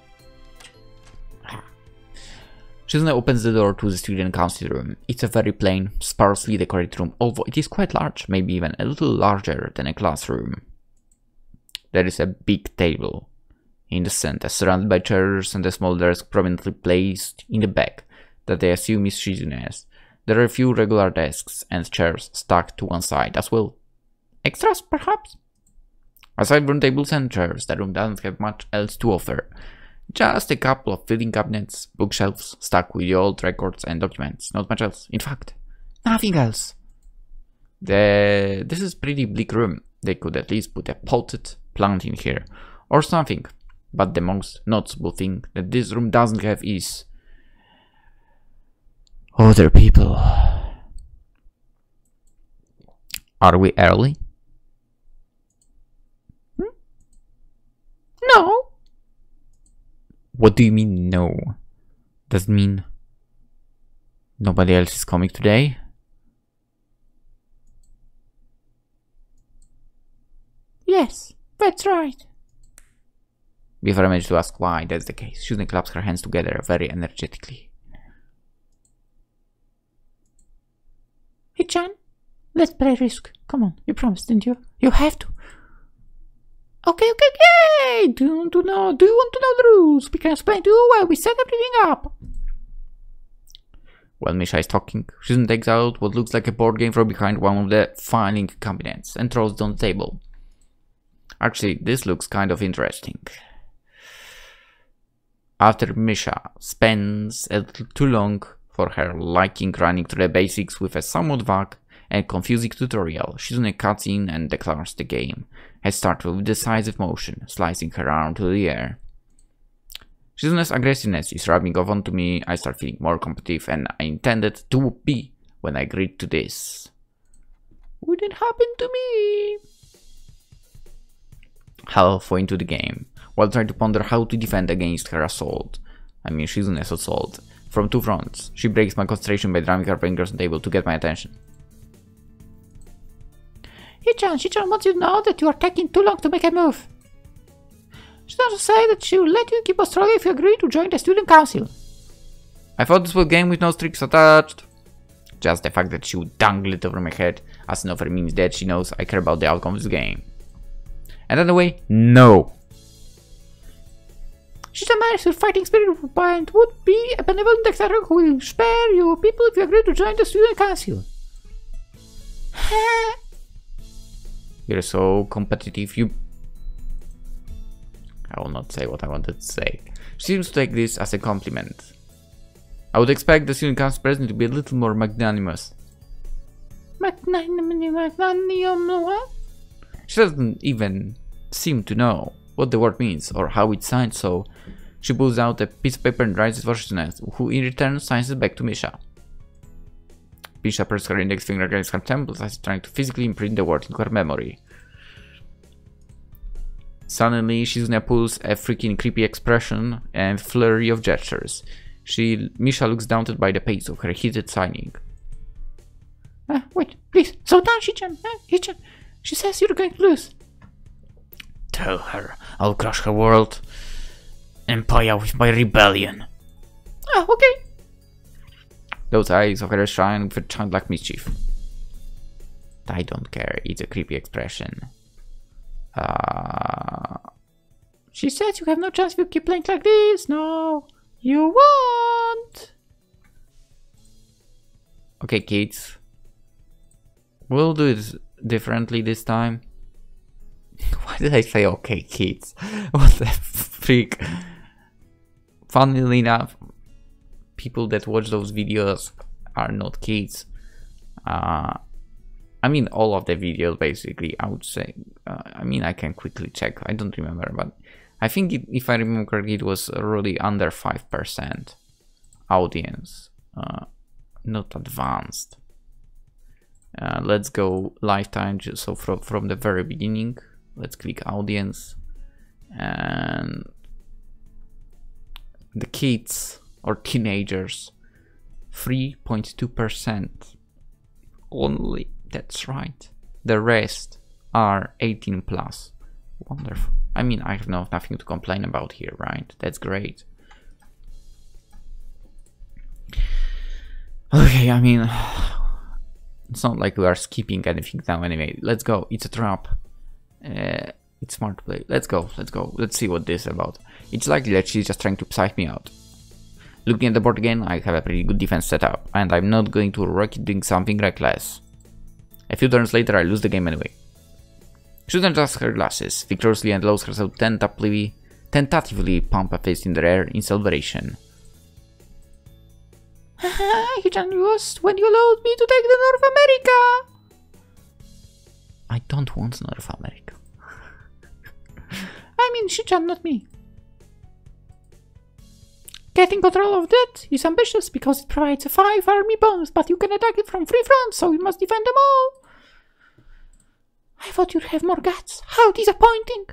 S1: Shizune opens the door to the student council room. It's a very plain, sparsely decorated room, although it is quite large, maybe even a little larger than a classroom. There is a big table in the center, surrounded by chairs and a small desk prominently placed in the back that they assume is Shizune's. There are a few regular desks and chairs stacked to one side as well. Extras, perhaps? Aside from tables and chairs, the room doesn't have much else to offer. Just a couple of filing cabinets, bookshelves stacked with old records and documents. Not much else. In fact, nothing else. This is a pretty bleak room. They could at least put a potted plant in here or something. But the most noticeable thing that this room doesn't have is other people. Are we early?
S2: No.
S1: What do you mean no? Does it mean Nobody else is coming today?
S2: Yes, that's right.
S1: Before I manage to ask why that's the case, Shizune claps her hands together very energetically.
S2: Hichan, let's play Risk. Come on, you promised, didn't you? You have to. Okay. Do you want to know the rules? We can explain to you while we set everything up.
S1: While Misha is talking, Shizune takes out what looks like a board game from behind one of the filing cabinets and throws it on the table. Actually, this looks kind of interesting. After Misha spends a little too long for her liking running through the basics with a somewhat vague and confusing tutorial, Shizune cuts in and declares the game has started with decisive motion, slicing her arm to the air. Shizune's aggressiveness is rubbing off onto me. I start feeling more competitive and I intended to be when I agreed to this.
S2: Wouldn't happen to me.
S1: Halfway into the game, while trying to ponder how to defend against her assault, Shizune's assault, from two fronts, she breaks my concentration by drumming her fingers on the table to get my attention.
S2: Hichan wants you to know that you are taking too long to make a move. She doesn't say that she will let you keep Australia if you agree to join the student council.
S1: I thought this was a game with no strings attached. Just the fact that she would dangle it over my head as an offer means that she knows I care about the outcome of this game. And anyway, no.
S2: She's a man with fighting spirit and would be a benevolent dictator who will spare you people if you agree to join the student council.
S1: You're so competitive, I will not say what I wanted to say. She seems to take this as a compliment. I would expect the student council president to be a little more magnanimous.
S2: Magnanimous what?
S1: She doesn't even seem to know what the word means or how it's signed, so she pulls out a piece of paper and writes it for Shizune, who in return signs it back to Misha. Misha presses her index finger against her temples as trying to physically imprint the word into her memory. Suddenly, Shizune pulls a freaking creepy expression and flurry of gestures. Misha looks daunted by the pace of her heated signing.
S2: Wait, please, slow down, Hichan. She says you're going to lose.
S1: Tell her I'll crush her world empire with my rebellion.
S2: Okay.
S1: Those eyes of hers shine with a childlike mischief. I don't care, it's a creepy expression.
S2: She says you have no chance if you keep playing like this. No, you won't.
S1: Okay, kids. We'll do it differently this time. Why did I say okay, kids? What the freak? Funnily enough, people that watch those videos are not kids. I mean, all of the videos basically, I would say. I can quickly check, I don't remember, but I think if I remember correctly, it was really under 5% audience, not advanced. Let's go lifetime, so from the very beginning. Let's click audience, and the kids or teenagers, 3.2% only. That's right. The rest are 18 plus. Wonderful. I have nothing to complain about here, right? That's great. Okay, it's not like we are skipping anything now anyway. Let's go. It's a trap. It's smart to play. Let's go. Let's see what this is about. It's likely that she's just trying to psych me out. Looking at the board again, I have a pretty good defense setup, and I'm not going to rock it doing something reckless. A few turns later, I lose the game anyway. She adjusts her glasses victoriously and allows herself tentatively pump a fist in the air in celebration.
S2: Hichan lost when you allowed me to take the North America.
S1: I don't want North America.
S2: Hichan, not me. Getting control of that is ambitious because it provides a 5 army bonus, but you can attack it from 3 fronts, so you must defend them all. I thought you'd have more guts. How disappointing.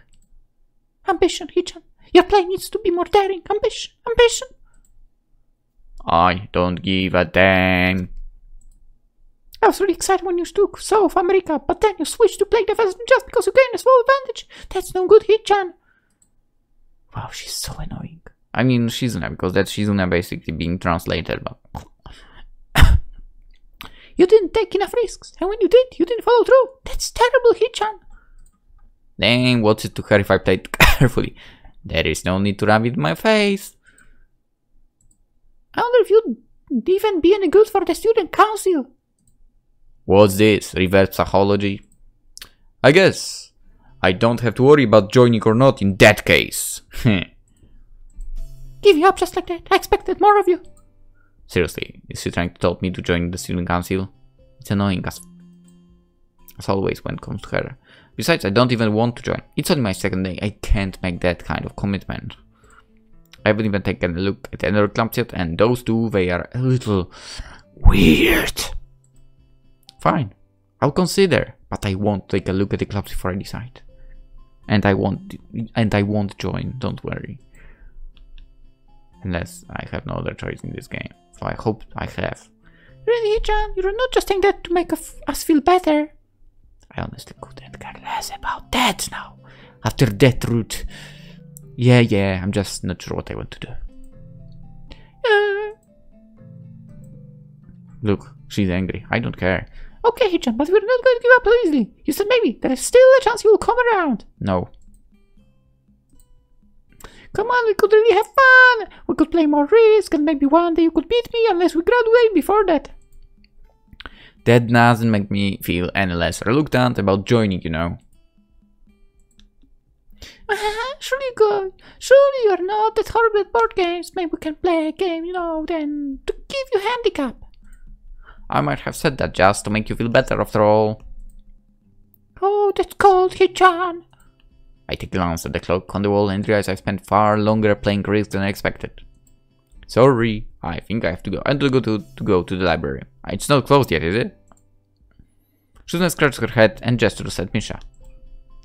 S2: Ambition, Hichan. Your play needs to be more daring. Ambition.
S3: I don't give a damn.
S2: I was really excited when you took South America, but then you switched to play defense just because you gained a small advantage. That's no good, Hichan.
S1: Wow, she's so annoying. I mean, Shizuna, because that's Shizuna basically being translated, but...
S2: You didn't take enough risks, and when you did, you didn't follow through. That's terrible, Hichan.
S1: Dang, what's it to her if I played carefully? There is no need to rub it in my face.
S2: I wonder if you'd even be any good for the student council.
S1: What's this? Reverse psychology? I guess I don't have to worry about joining or not in that case.
S2: Give you up just like that. I expected more of you.
S1: Seriously, is she trying to tell me to join the student council? It's annoying as always when it comes to her. Besides, I don't even want to join. It's only my second day. I can't make that kind of commitment. I haven't even taken a look at any other clubs yet, and those two, they are a little weird. Fine, I'll consider, but I won't take a look at the clubs before I decide. And I won't join, don't worry. Unless I have no other choice in this game. So I hope I have.
S2: Really, Hichan? You're not just saying that to make us feel better.
S1: I honestly couldn't care less about that now. After that route. Yeah, I'm just not sure what I want to do. Look, she's angry. I don't care.
S2: Okay, Hichan, but we're not going to give up so easily. You said maybe. There is still a chance you will come around.
S1: No.
S2: Come on, we could really have fun. We could play more Risk, and maybe one day you could beat me unless we graduate before that.
S1: That doesn't make me feel any less reluctant about joining, you know.
S2: Surely you could. Surely you're not that horrible at board games. Maybe we can play a game, you know, then to give you handicap.
S1: I might have said that just to make you feel better after all.
S2: Oh, that's cold, Hichan.
S1: I take a glance at the clock on the wall and realize I've spent far longer playing Risk than I expected. Sorry, I think I have to go. I have to go to the library. It's not closed yet, is it? Shizuna scratched her head and gestures at Misha.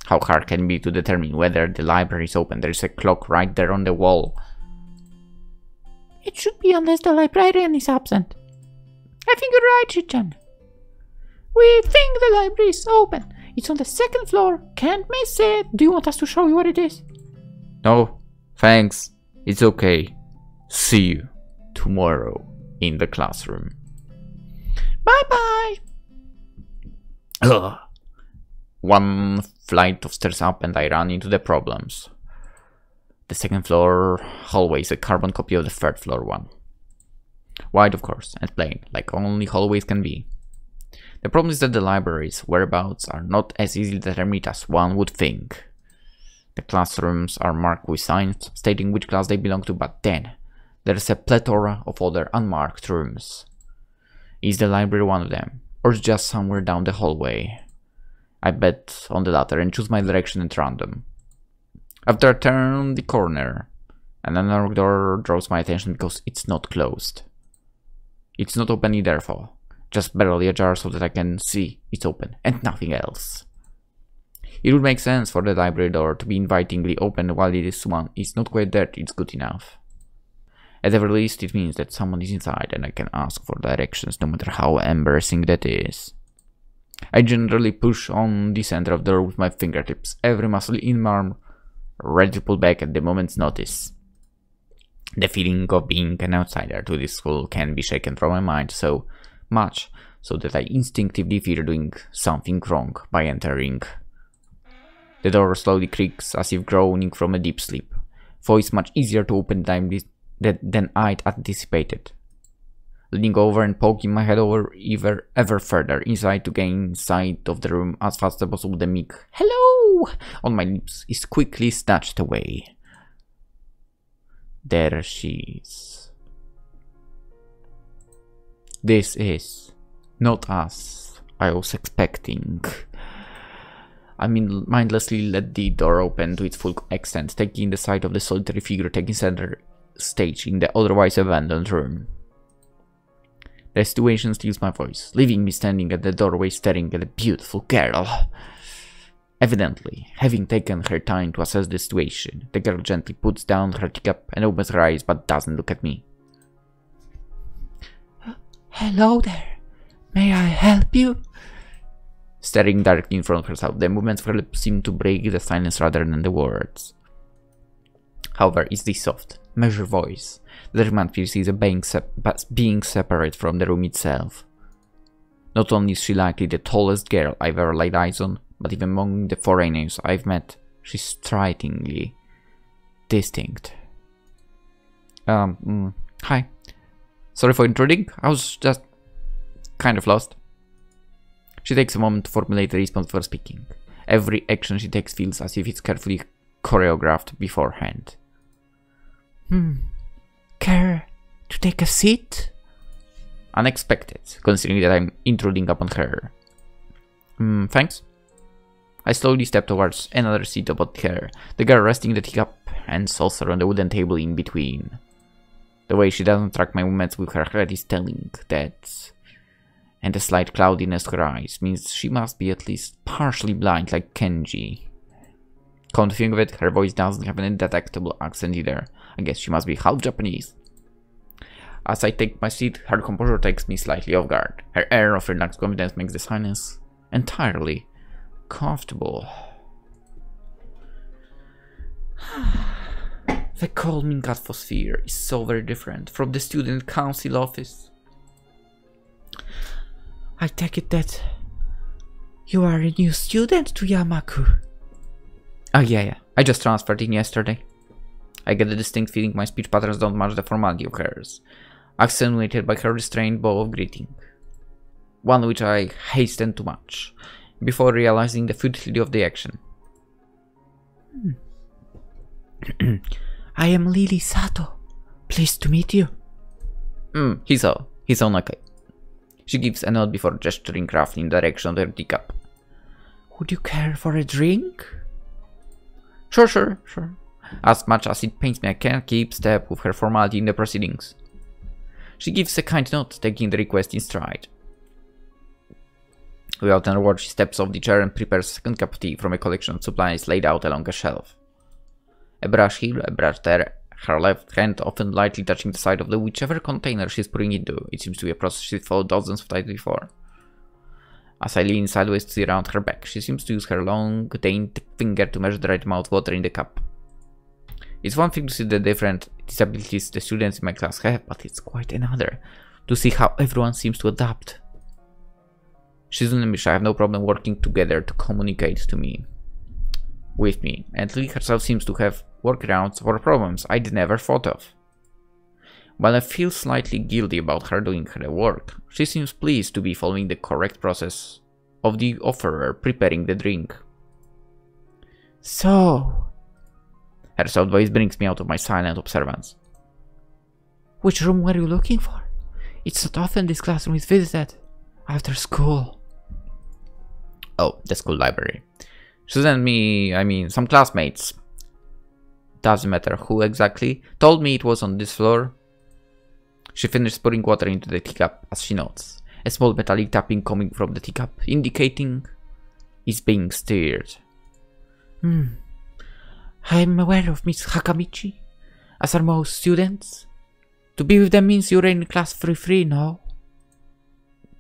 S1: How hard can it be to determine whether the library is open? There is a clock right there on the wall.
S2: It should be unless the librarian is absent. I think you're right, Hichan. We think the library is open. It's on the second floor. Can't miss it. Do you want us to show you what it is?
S1: No, thanks. It's okay. See you tomorrow in the classroom.
S2: Bye-bye.
S1: Ugh. One flight of stairs up and I run into the problems. The second floor hallway is a carbon copy of the third floor one. Wide, of course, and plain, like only hallways can be. The problem is that the library's whereabouts are not as easily determined as one would think. The classrooms are marked with signs stating which class they belong to, but then there's a plethora of other unmarked rooms. Is the library one of them, or just somewhere down the hallway? I bet on the latter and choose my direction at random. After I turn the corner, another door draws my attention because it's not closed. It's not open either, therefore. Just barely ajar so that I can see it's open, and nothing else. It would make sense for the library door to be invitingly open while this one is not quite there. It's good enough. At the very least, it means that someone is inside and I can ask for directions, no matter how embarrassing that is. I generally push on the center of the door with my fingertips, every muscle in my arm ready to pull back at the moment's notice. The feeling of being an outsider to this school can be shaken from my mind so much so that I instinctively fear doing something wrong by entering. The door slowly creaks as if groaning from a deep sleep, for it's much easier to open than I'd anticipated. Leaning over and poking my head over ever further inside to gain sight of the room as fast as possible, the meek "hello" on my lips is quickly snatched away. There she is. This is not as I was expecting. I mean, mindlessly let the door open to its full extent, taking the sight of the solitary figure taking center stage in the otherwise abandoned room. The situation steals my voice, leaving me standing at the doorway staring at a beautiful girl. Evidently, having taken her time to assess the situation, the girl gently puts down her teacup and opens her eyes but doesn't look at me.
S2: Hello there. May I help you?
S1: Staring directly in front of herself, the movements of her lips seem to break the silence rather than the words. However, it's the soft, measured voice that reminds me of being separate from the room itself. Not only is she likely the tallest girl I've ever laid eyes on, but even among the foreigners I've met, she's strikingly distinct. Hi. Sorry for intruding, I was just kind of lost. She takes a moment to formulate a response for speaking. Every action she takes feels as if it's carefully choreographed beforehand.
S2: Care to take a seat?
S1: Unexpected, considering that I'm intruding upon her. Thanks. I slowly step towards another seat above her, the girl resting the teacup and saucer on the wooden table in between. The way she doesn't track my movements with her head is telling that, and the slight cloudiness to her eyes means she must be at least partially blind like Kenji. Come to think of it, her voice doesn't have any detectable accent either. I guess she must be half Japanese. As I take my seat, her composure takes me slightly off guard. Her air of relaxed confidence makes the silence entirely comfortable. The calming atmosphere is so very different from the student council office.
S2: I take it that you are a new student to Yamaku.
S1: Oh yeah, I just transferred in yesterday. I get the distinct feeling my speech patterns don't match the formality of hers, accentuated by her restrained bow of greeting. One which I hasten too much, before realizing the futility of the action.
S2: I am Lilly Sato. Pleased to meet you.
S1: Hisao Nakai. She gives a nod before gesturing roughly in the direction of her teacup.
S2: Would you care for a drink?
S1: Sure. As much as it pains me, I can't keep step with her formality in the proceedings. She gives a kind nod, taking the request in stride. Without another word, she steps off the chair and prepares a second cup of tea from a collection of supplies laid out along a shelf. A brush here, a brush there, her left hand often lightly touching the side of the whichever container she's putting it into. It seems to be a process she's followed dozens of times before. As I lean sideways to see around her back, she seems to use her long, dainty finger to measure the right amount of water in the cup. It's one thing to see the different disabilities the students in my class have, but it's quite another to see how everyone seems to adapt. She's an English, I have no problem working together to communicate with me, and Lily herself seems to have workarounds for problems I'd never thought of. While I feel slightly guilty about her doing her work, she seems pleased to be following the correct process of the offerer preparing the drink.
S2: So,
S1: her soft voice brings me out of my silent observance.
S2: Which room were you looking for? It's not often this classroom is visited after school.
S1: Oh, the school library. She sent me, some classmates. Doesn't matter who exactly. Told me it was on this floor. She finished pouring water into the teacup as she notes. A small metallic tapping coming from the teacup, indicating it's being stirred.
S2: I'm aware of Miss Hakamichi, as are most students. To be with them means you're in class free, no?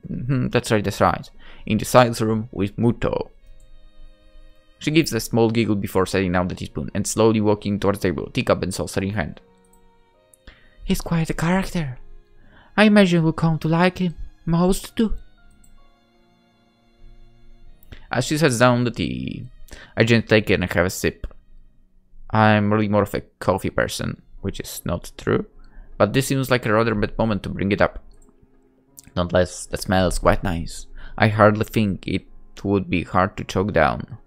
S1: That's right. In the science room with Muto. She gives a small giggle before setting down the teaspoon and slowly walking towards the table, teacup and saucer in hand.
S2: He's quite a character. I imagine we'll come to like him. Most do.
S1: As she sets down the tea, I gently take it and have a sip. I'm really more of a coffee person, which is not true, but this seems like a rather bad moment to bring it up. Nonetheless, the smell is quite nice. I hardly think it would be hard to choke down.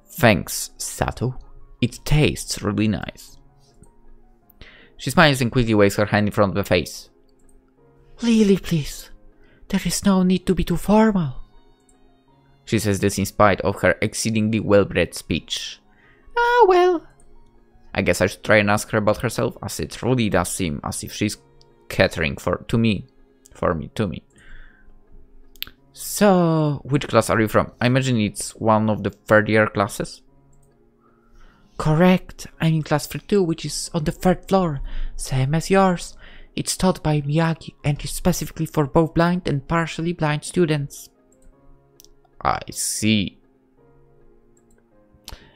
S1: Thanks, Sato. It tastes really nice. She smiles and quickly waves her hand in front of the face.
S2: Lily, please. There is no need to be too formal.
S1: She says this in spite of her exceedingly well-bred speech.
S2: Ah, well.
S1: I guess I should try and ask her about herself, as it really does seem as if she's catering to me. So, which class are you from? I imagine it's one of the third year classes?
S2: Correct. I'm in class 3-2, which is on the 3rd floor. Same as yours. It's taught by Miyagi and is specifically for both blind and partially blind students.
S1: I see.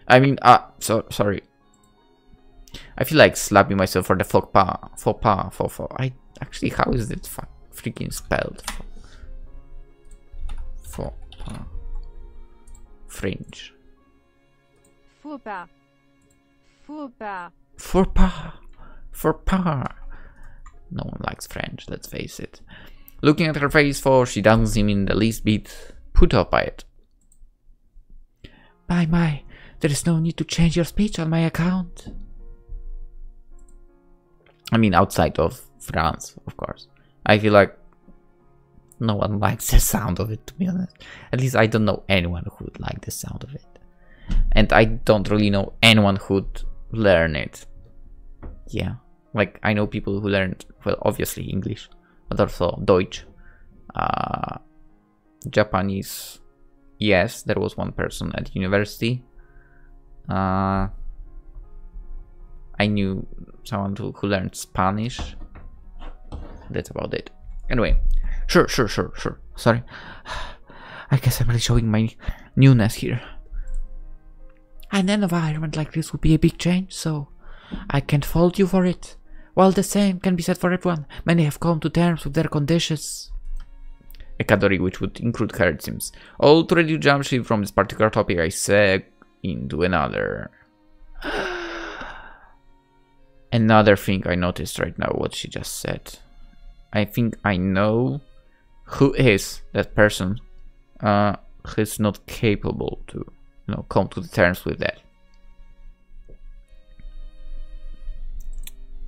S1: I mean, sorry. I feel like slapping myself for the faux pas. I actually, how is it freaking spelled? Faux pas. Fringe.
S4: Faux pas. Faux pas.
S1: Faux pas. Faux pas. No one likes French, let's face it. Looking at her face, for she doesn't seem in the least bit put off by it.
S2: My, there is no need to change your speech on my account.
S1: I mean, outside of France, of course. I feel like no one likes the sound of it, to be honest. At least I don't know anyone who would like the sound of it. And I don't really know anyone who would learn it. Yeah. Like, I know people who learned, well, obviously English, but also Deutsch. Japanese, yes, there was one person at university. I knew someone who learned Spanish. That's about it. Anyway, sure. Sorry. I guess I'm really showing my newness here.
S2: An environment like this would be a big change, so I can't fault you for it. While the same can be said for everyone, many have come to terms with their conditions.
S1: A category which would include her, it seems. All to ready to jump ship from this particular topic, I seg into another. Another thing I noticed right now, what she just said. I think I know who is that person who's not capable to, come to the terms with that.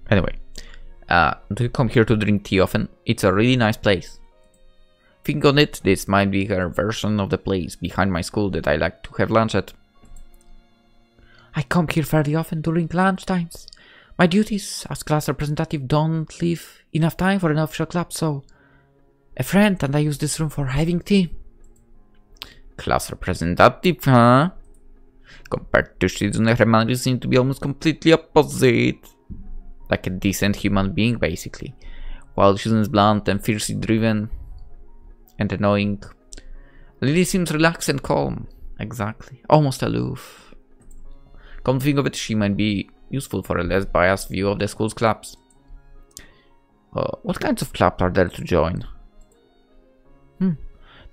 S1: Anyway, do you come here to drink tea often? It's a really nice place. Think on it, this might be her version of the place behind my school that I like to have lunch at.
S2: I come here fairly often during lunch times. My duties as class representative don't leave enough time for an official club, so a friend and I use this room for having tea.
S1: Class representative, huh? Compared to Shizune, her manners seem to be almost completely opposite. Like a decent human being, basically. While Shizune is blunt and fiercely driven and annoying, Lilly seems relaxed and calm. Exactly. Almost aloof. Come to think of it, she might be useful for a less biased view of the school's clubs. What kinds of clubs are there to join?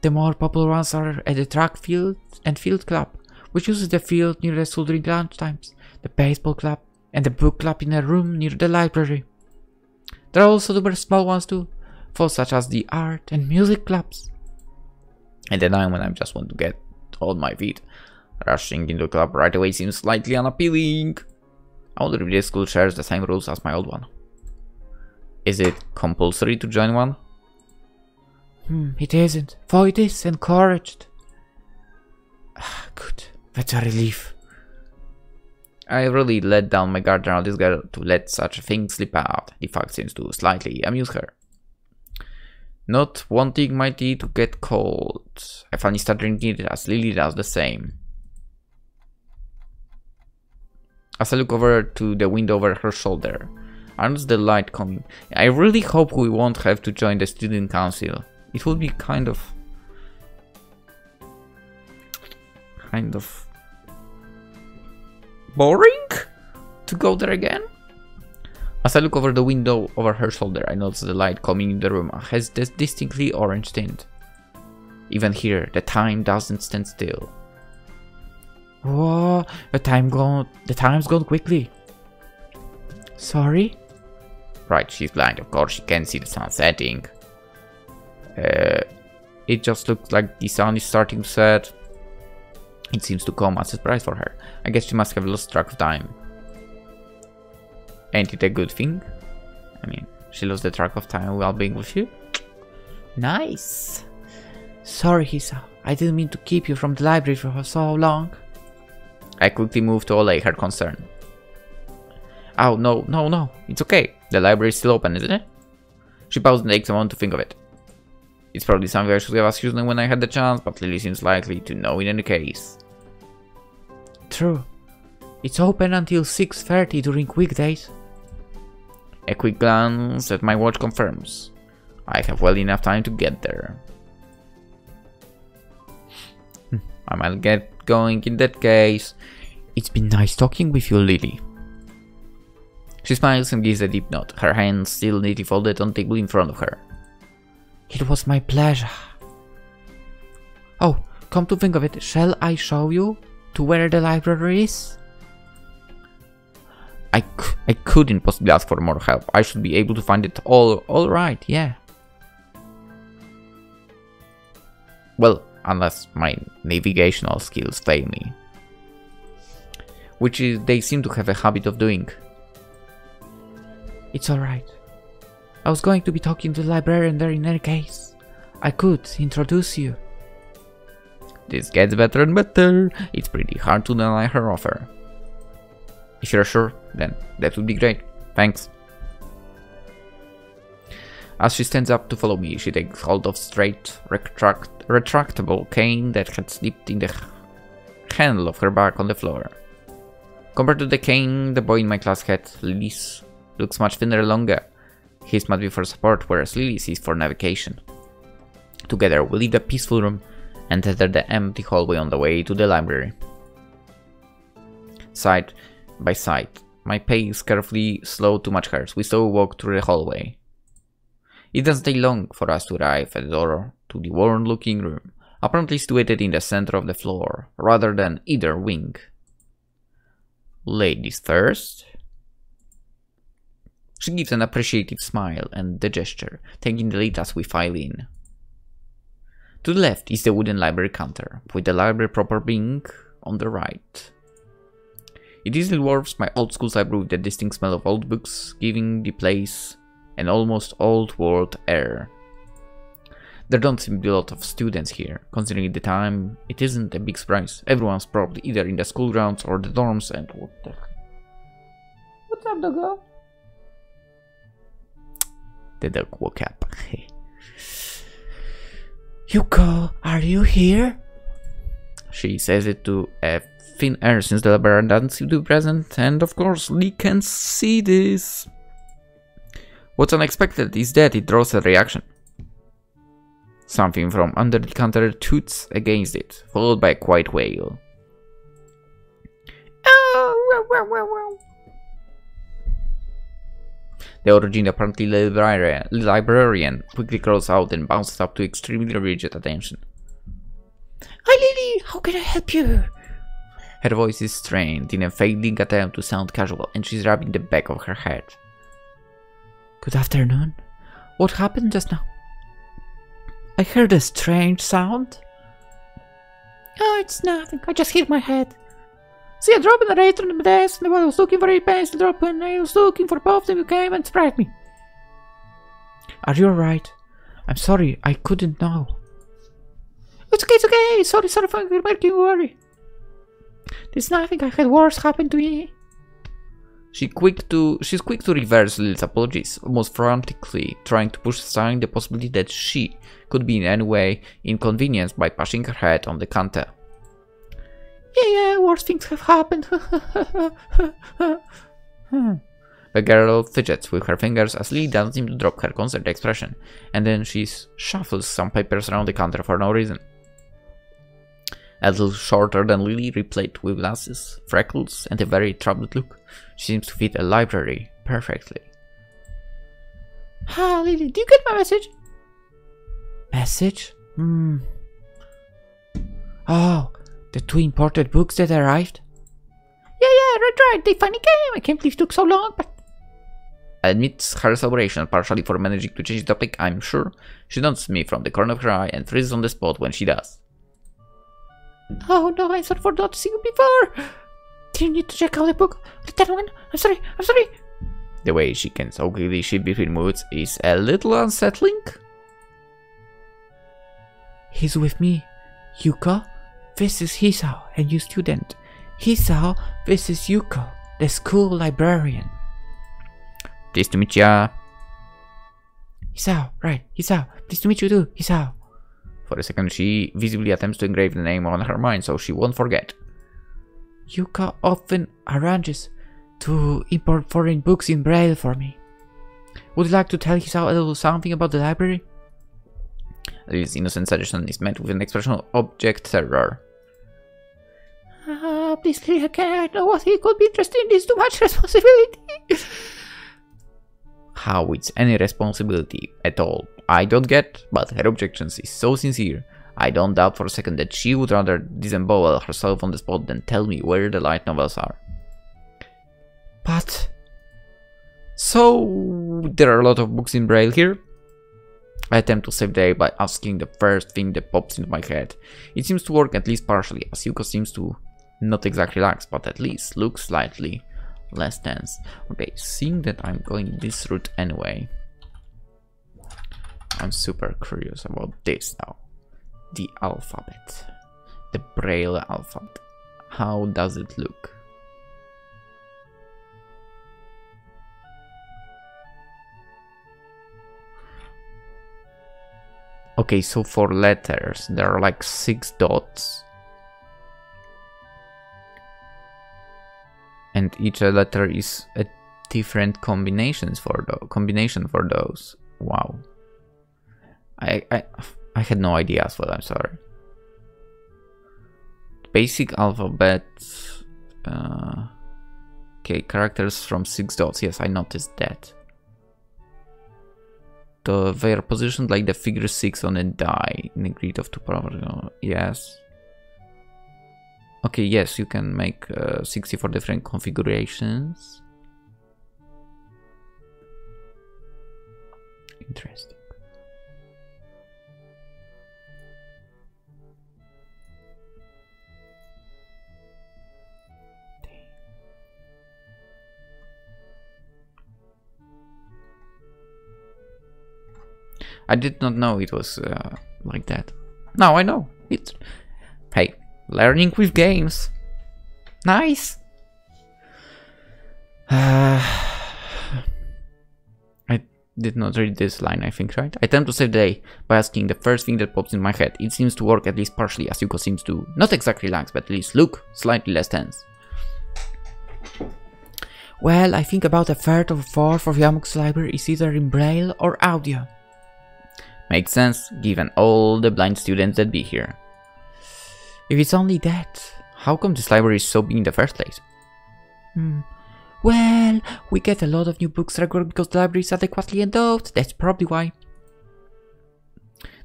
S2: The more popular ones are at the track field and field club, which uses the field near the school during lunch times, the baseball club, and the book club in a room near the library. There are also numerous small ones too, for such as the art and music clubs.
S1: And then when I just want to get on my feet, rushing into a club right away seems slightly unappealing. I wonder if this school shares the same rules as my old one. Is it compulsory to join one?
S2: It isn't, for it is encouraged. Good, that's a relief.
S1: I really let down my guard around this girl to let such a thing slip out. The fact seems to slightly amuse her. Not wanting my tea to get cold, I finally start drinking it as Lilly does the same. As I look over to the window over her shoulder, I notice the light coming. I really hope we won't have to join the student council. It would be kind of boring to go there again. As I look over the window over her shoulder, I notice the light coming in the room has this distinctly orange tint. Even here, the time doesn't stand still.
S2: Whoa, the time's gone quickly. Sorry?
S1: Right, she's blind, of course she can't see the sun setting. It just looks like the sun is starting to set. It seems to come as a surprise for her. I guess she must have lost track of time. Ain't it a good thing? I mean, she lost the track of time while being with you?
S2: Nice. Sorry, Hisao. I didn't mean to keep you from the library for so long.
S1: I quickly moved to allay her concern. Oh, no. It's okay. The library is still open, isn't it? She paused and takes a moment to think of it. It's probably something I should have asked Shizune when I had the chance, but Lilly seems likely to know in any case.
S2: True. It's open until 6:30 during weekdays.
S1: A quick glance at my watch confirms. I have well enough time to get there. I might get going in that case. It's been nice talking with you, Lilly. She smiles and gives a deep nod, her hands still neatly folded on the table in front of her.
S2: It was my pleasure. Oh, come to think of it, shall I show you to where the library is?
S1: I couldn't possibly ask for more help. I should be able to find it all right, yeah. Well, unless my navigational skills fail me. Which they seem to have a habit of doing.
S2: It's alright. I was going to be talking to the librarian there in any case. I could introduce you.
S1: This gets better and better. It's pretty hard to deny her offer. If you're sure, then that would be great. Thanks. As she stands up to follow me, she takes hold of straight, retractable cane that had slipped in the handle of her bag on the floor. Compared to the cane the boy in my class had, Lilly's looks much thinner and longer. His might be for support, whereas Lilly's is for navigation. Together we leave the peaceful room and enter the empty hallway on the way to the library. Side by side, my pace carefully slowed to match hers. We slowly walk through the hallway. It doesn't take long for us to arrive at the door to the worn-looking room, apparently situated in the center of the floor, rather than either wing. Ladies first. She gives an appreciative smile and the gesture, taking the lead as we file in. To the left is the wooden library counter, with the library proper being on the right. It easily dwarfs my old school library with the distinct smell of old books, giving the place an almost old-world air. There don't seem to be a lot of students here. Considering the time, it isn't a big surprise. Everyone's probably either in the school grounds or the dorms and what the...
S2: What's up, doggo?
S1: The dog woke up.
S2: Yuko, are you here?
S1: She says it to a thin air since the librarian doesn't seem to be present, and of course Lee can see this. What's unexpected is that it draws a reaction. Something from under the counter toots against it, followed by a quiet wail. The origin apparently librarian quickly crawls out and bounces up to extremely rigid attention.
S2: Hi Lilly, how can I help you?
S1: Her voice is strained in a failing attempt to sound casual, and she's rubbing the back of her head.
S2: Good afternoon. What happened just now? I heard a strange sound. Oh, it's nothing. I just hit my head. See, I dropped the razor on the desk, and I was looking for a pencil drop, and I was looking for both of them. You came and surprised me. Are you alright? I'm sorry, I couldn't know. It's okay. Sorry for making you worry. There's nothing. I had worse happen to me.
S1: She's quick to reverse Lil's apologies, almost frantically trying to push aside the possibility that she could be in any way inconvenienced by pushing her head on the counter.
S2: Yeah, worse things have happened.
S1: The girl fidgets with her fingers as Lily doesn't seem to drop her concerned expression, and then she shuffles some papers around the counter for no reason. A little shorter than Lily, replete with glasses, freckles, and a very troubled look, she seems to fit a library perfectly.
S2: Ah, Lily, do you get my message? Message? Oh, the two imported books that arrived? Yeah, right. They finally came. I can't believe it took so long, but...
S1: Amidst her celebration, partially for managing to change the topic, I'm sure, she notices me from the corner of her eye and freezes on the spot when she does.
S2: Oh no, I'm sorry for not seeing you before. Do you need to check out the book? That one? I'm sorry.
S1: The way she can so quickly shift between moods is a little unsettling.
S2: He's with me. Yuko, this is Hisao, a new student. Hisao, this is Yuko, the school librarian.
S1: Pleased to meet ya.
S2: Hisao, right, Hisao. Pleased to meet you too, Hisao.
S1: For a second, she visibly attempts to engrave the name on her mind so she won't forget.
S2: Yuka often arranges to import foreign books in Braille for me.
S1: Would you like to tell Hisao a little something about the library? This innocent suggestion is met with an expression of object terror.
S2: Please, Lilly, I can't know what he could be interested in. This too much responsibility.
S1: How it's any responsibility at all, I don't get, but her objections is so sincere. I don't doubt for a second that she would rather disembowel herself on the spot than tell me where the light novels are. But... So... there are a lot of books in Braille here? I attempt to save the day by asking the first thing that pops into my head. It seems to work at least partially, as Yuko seems to not exactly relax, but at least look slightly less tense. Okay, seeing that I'm going this route anyway, I'm super curious about this now. The alphabet. The Braille alphabet. How does it look? Okay, so for letters, there are like 6 dots. And each letter is a different combination for those. Wow. I had no idea as well, I'm sorry. Basic alphabet. Okay, characters from 6 dots. Yes, I noticed that. They are positioned like the figure 6 on a die in a grid of 2 powers. Yes. Okay, yes, you can make 64 different configurations. Interesting. I did not know it was like that. Now I know. It's... Hey, learning with games. Nice. I did not read this line, I think, right? I attempt to save the day by asking the first thing that pops in my head. It seems to work at least partially, as Yuko seems to not exactly relax, but at least look slightly less tense.
S2: Well, I think about a third or fourth of Yamaku's library is either in Braille or audio.
S1: Makes sense, given all the blind students that be here.
S2: If it's only that,
S1: how come this library is so big in the first place?
S2: Well, we get a lot of new books regularly because the library is adequately endowed, that's probably why.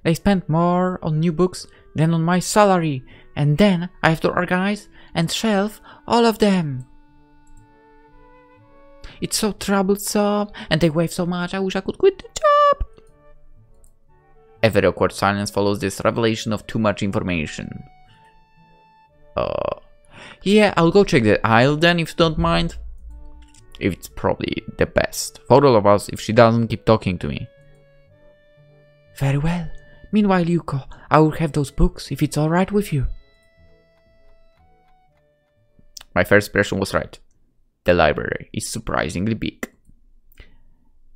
S2: They spend more on new books than on my salary, and then I have to organize and shelf all of them. It's so troublesome, and they weigh so much, I wish I could quit the job.
S1: A very awkward silence follows this revelation of too much information. Yeah, I'll go check the aisle then, if you don't mind. It's probably the best for all of us if she doesn't keep talking to me.
S2: Very well. Meanwhile, Yuko, I will have those books if it's alright with you.
S1: My first impression was right. The library is surprisingly big.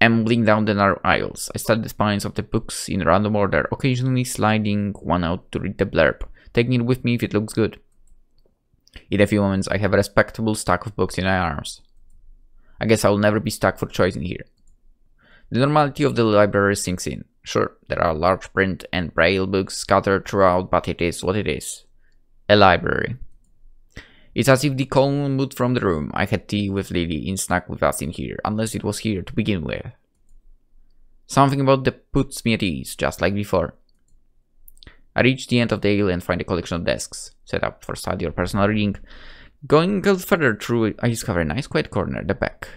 S1: Ambling down the narrow aisles, I study the spines of the books in random order, occasionally sliding one out to read the blurb, taking it with me if it looks good. In a few moments, I have a respectable stack of books in my arms. I guess I will never be stuck for choice in here. The normality of the library sinks in. Sure, there are large print and braille books scattered throughout, but it is what it is. A library. It's as if the calm mood from the room I had tea with Lilly in snack with us in here, unless it was here to begin with. Something about that puts me at ease, just like before. I reach the end of the aisle and find a collection of desks, set up for study or personal reading. Going a little further through, I discover a nice quiet corner at the back,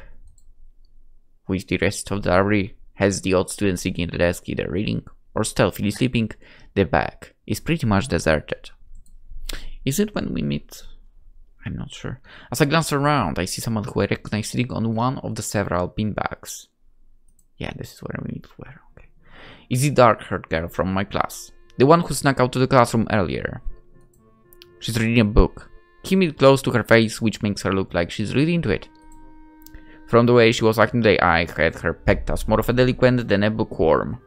S1: which the rest of the library has the odd student sitting at the desk either reading or stealthily sleeping. The back is pretty much deserted. Is it when we meet? I'm not sure. As I glance around, I see someone who I recognize sitting on one of the several beanbags. Yeah, this is where we meet. Where? Okay. Is the dark-haired girl from my class, the one who snuck out to the classroom earlier. She's reading a book, keeping it close to her face, which makes her look like she's really into it. From the way she was acting today, I had her pegged as more of a delinquent than a bookworm.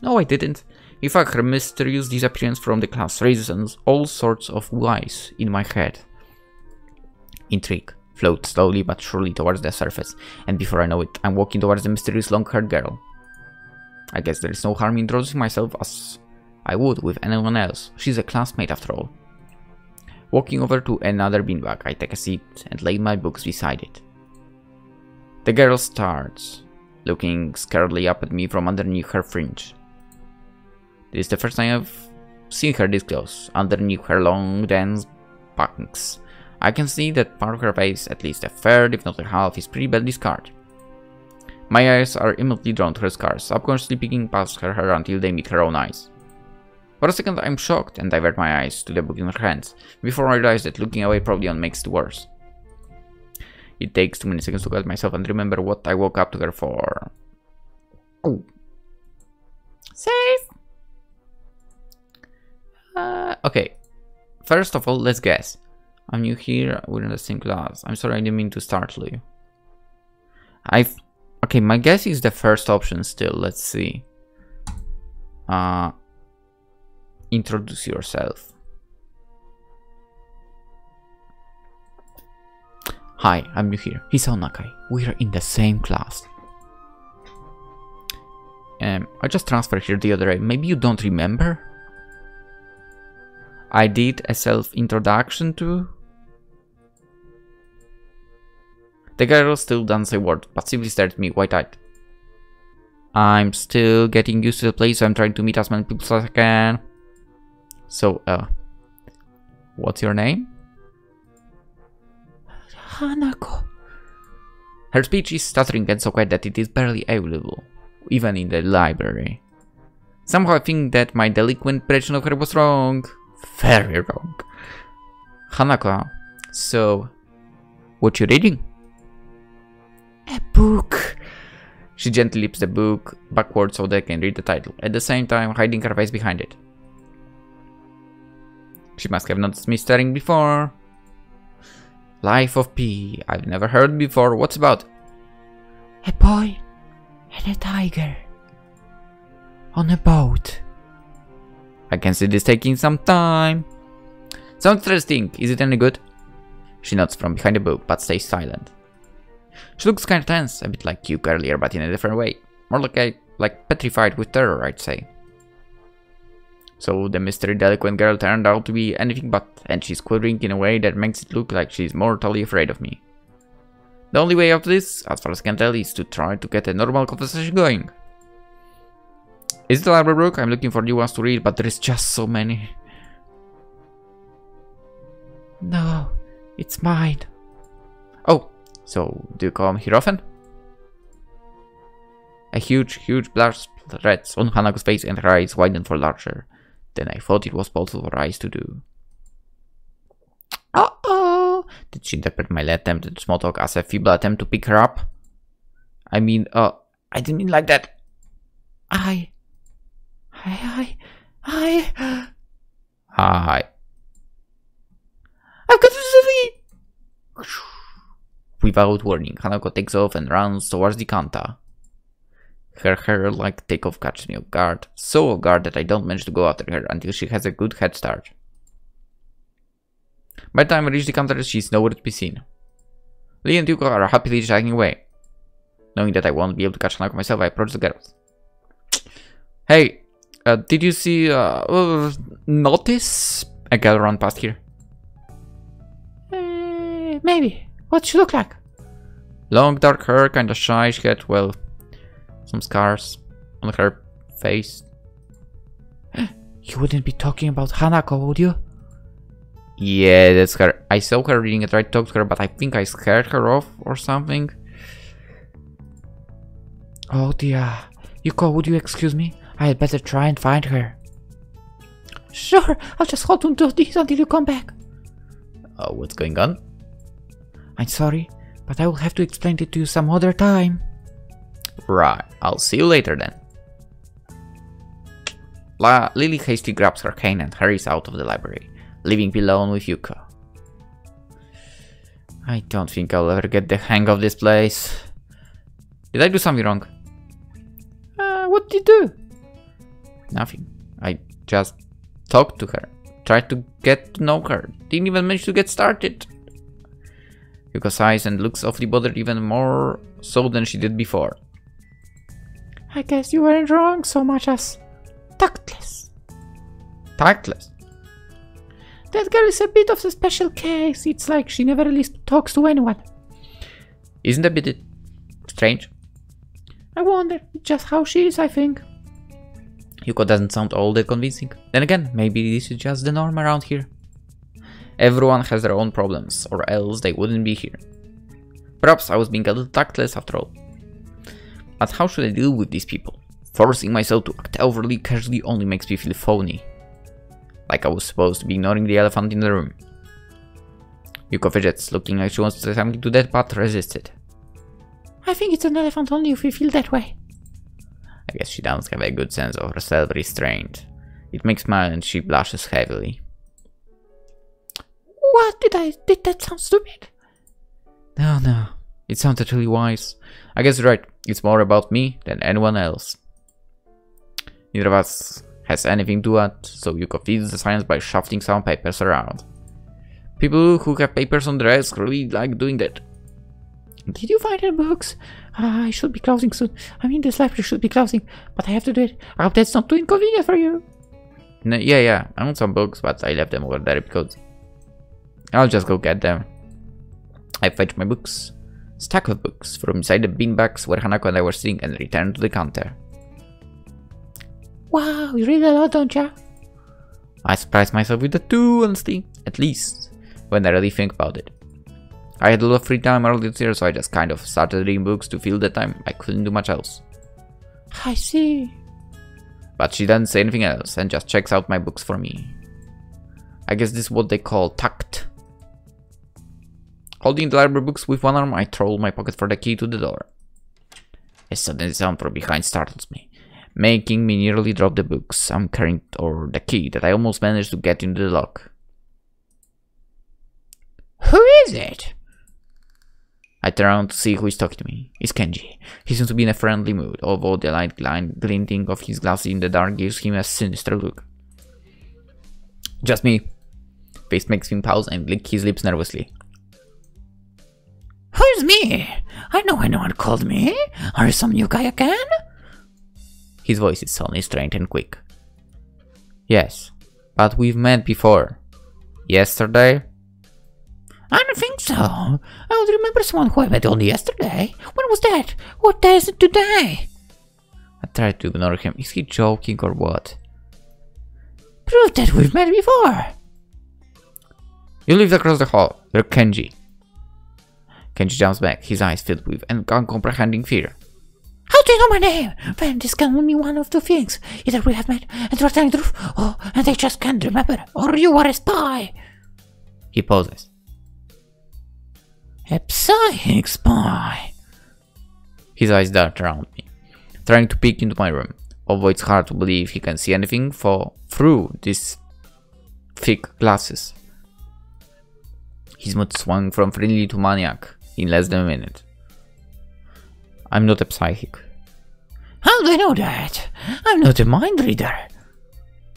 S1: No, I didn't. In fact, her mysterious disappearance from the class raises all sorts of whys in my head. Intrigue, float slowly but surely towards the surface, and before I know it, I'm walking towards the mysterious long-haired girl. I guess there is no harm in introducing myself as I would with anyone else. She's a classmate after all. Walking over to another beanbag, I take a seat and lay my books beside it. The girl starts, looking scaredly up at me from underneath her fringe. This is the first time I've seen her this close, underneath her long, dense bangs. I can see that part of her face, at least a third, if not a half, is pretty badly scarred. My eyes are immediately drawn to her scars, subconsciously peeking past her hair until they meet her own eyes. For a second I'm shocked and divert my eyes to the book in her hands, before I realize that looking away probably only makes it worse. It takes too many seconds to look at myself and remember what I woke up to her for. Oh. Safe! Okay. First of all, let's guess. I'm new here, we're in the same class. I'm sorry, I didn't mean to startle you. Okay, my guess is the first option still. Let's see. Introduce yourself. Hi, I'm new here. Hisao Nakai. We're in the same class. I just transferred here the other day. Maybe you don't remember? I did a self-introduction too. The girl still doesn't say a word, but simply stared at me wide-eyed. I'm still getting used to the place, so I'm trying to meet as many people as I can. So, what's your name?
S2: Hanako.
S1: Her speech is stuttering and so quiet that it is barely audible, even in the library. Somehow I think that my delinquent impression of her was wrong. Very wrong. Hanako, so, what you reading?
S2: A book.
S1: She gently lifts the book backwards so they can read the title, at the same time hiding her face behind it. She must have noticed me staring before. Life of P. I've never heard before. What's about?
S2: A boy and a tiger. On a boat.
S1: I can see this taking some time. Sounds interesting. Is it any good? She nods from behind the book, but stays silent. She looks kinda tense, a bit like you earlier, but in a different way. More like petrified with terror, I'd say. So the mystery delinquent girl turned out to be anything but, and she's quivering in a way that makes it look like she's mortally afraid of me. The only way out of this, as far as I can tell, is to try to get a normal conversation going. Is it a library book? I'm looking for new ones to read, but there is just so many.
S2: No, it's mine.
S1: Oh, so do you come here often? A huge blast threats on Hanako's face and her eyes widened for larger than I thought it was possible for eyes to do.
S2: Uh-oh!
S1: Did she interpret my attempt at small talk as a feeble attempt to pick her up? I mean, I didn't mean like that.
S2: Hi.
S1: Hi.
S2: I've got to see.
S1: Without warning, Hanako takes off and runs towards the counter. Her hair-like takeoff catches me off guard, so off guard that I don't manage to go after her until she has a good head start. By the time I reach the counter, she's nowhere to be seen. Lee and Yuko are happily dragging away. Knowing that I won't be able to catch Hanako myself, I approach the girls. Hey, did you see, notice a girl run past here?
S2: Maybe. What'd she look like?
S1: Long dark hair, kinda shy, she had, well, some scars on her face.
S2: You wouldn't be talking about Hanako, would you?
S1: Yeah, that's her. I saw her reading it, tried to talk to her, but I think I scared her off or something.
S2: Oh dear. Yuko, would you excuse me? I had better try and find her. Sure, I'll just hold on to this until you come back.
S1: Oh, what's going on?
S2: I'm sorry, but I will have to explain it to you some other time.
S1: Right, I'll see you later then. Lilly hastily grabs her cane and hurries out of the library, leaving me alone with Yuko. I don't think I'll ever get the hang of this place. Did I do something wrong?
S2: What did you do?
S1: Nothing. I just talked to her. Tried to get to know her. Didn't even manage to get started. Yuka sighs and looks awfully bothered, even more so than she did before.
S2: I guess you weren't wrong so much as tactless.
S1: Tactless?
S2: That girl is a bit of a special case. It's like she never really talks to anyone.
S1: Isn't that a bit strange?
S2: I wonder just how she is, I think.
S1: Yuko doesn't sound all that convincing. Then again, maybe this is just the norm around here. Everyone has their own problems, or else they wouldn't be here. Perhaps I was being a little tactless after all. But how should I deal with these people? Forcing myself to act overly casually only makes me feel phony. Like I was supposed to be ignoring the elephant in the room. Yuko fidgets, looking like she wants to say something to that, but resisted.
S2: I think it's an elephant only if you feel that way.
S1: I guess she doesn't have a good sense of self-restraint. It makes smile and she blushes heavily.
S2: What did that sound stupid?
S1: No. It sounded really wise. I guess you're right. It's more about me than anyone else. Neither of us has anything to add, so Yuko feeds the silence by shuffling some papers around. People who have papers on the desk really like doing that.
S2: Did you find any books? I should be closing soon. I mean, this library should be closing, but I have to do it. I hope that's not too inconvenient for you.
S1: No, yeah. I want some books, but I left them over there because I'll just go get them. I fetched my books. Stack of books from inside the beanbags where Hanako and I were sitting and returned to the counter.
S2: Wow, you read a lot, don't ya?
S1: I surprised myself with that too, honestly. At least, when I really think about it. I had a lot of free time earlier this year, so I just kind of started reading books to fill the time. I couldn't do much else.
S2: I see.
S1: But she doesn't say anything else and just checks out my books for me. I guess this is what they call tact. Holding the library books with one arm, I troll my pocket for the key to the door. A sudden sound from behind startles me, making me nearly drop the books I'm carrying or the key that I almost managed to get into the lock.
S2: Who is it?
S1: I turn around to see who is talking to me. It's Kenji. He seems to be in a friendly mood, although the light glinting of his glasses in the dark gives him a sinister look. Just me. Face makes him pause and lick his lips nervously.
S2: Who's me? I know anyone called me. Are you some new guy again?
S1: His voice is suddenly strained and quick. Yes, but we've met before. Yesterday?
S2: I don't think so. I would remember someone who I met only yesterday. When was that? What day is it today?
S1: I tried to ignore him. Is he joking or what?
S2: Prove that we've met before.
S1: You lived across the hall. You're Kenji. Kenji jumps back, his eyes filled with an uncomprehending fear.
S2: How do you know my name? Then this can only mean one of two things. Either we have met and you're telling the truth, and I just can't remember, or you are a spy.
S1: He pauses.
S2: A psychic spy.
S1: His eyes dart around me, trying to peek into my room, although it's hard to believe he can see anything through these thick glasses. His mood swung from friendly to maniac in less than a minute. I'm not a psychic.
S2: How do I know that? I'm not a mind reader.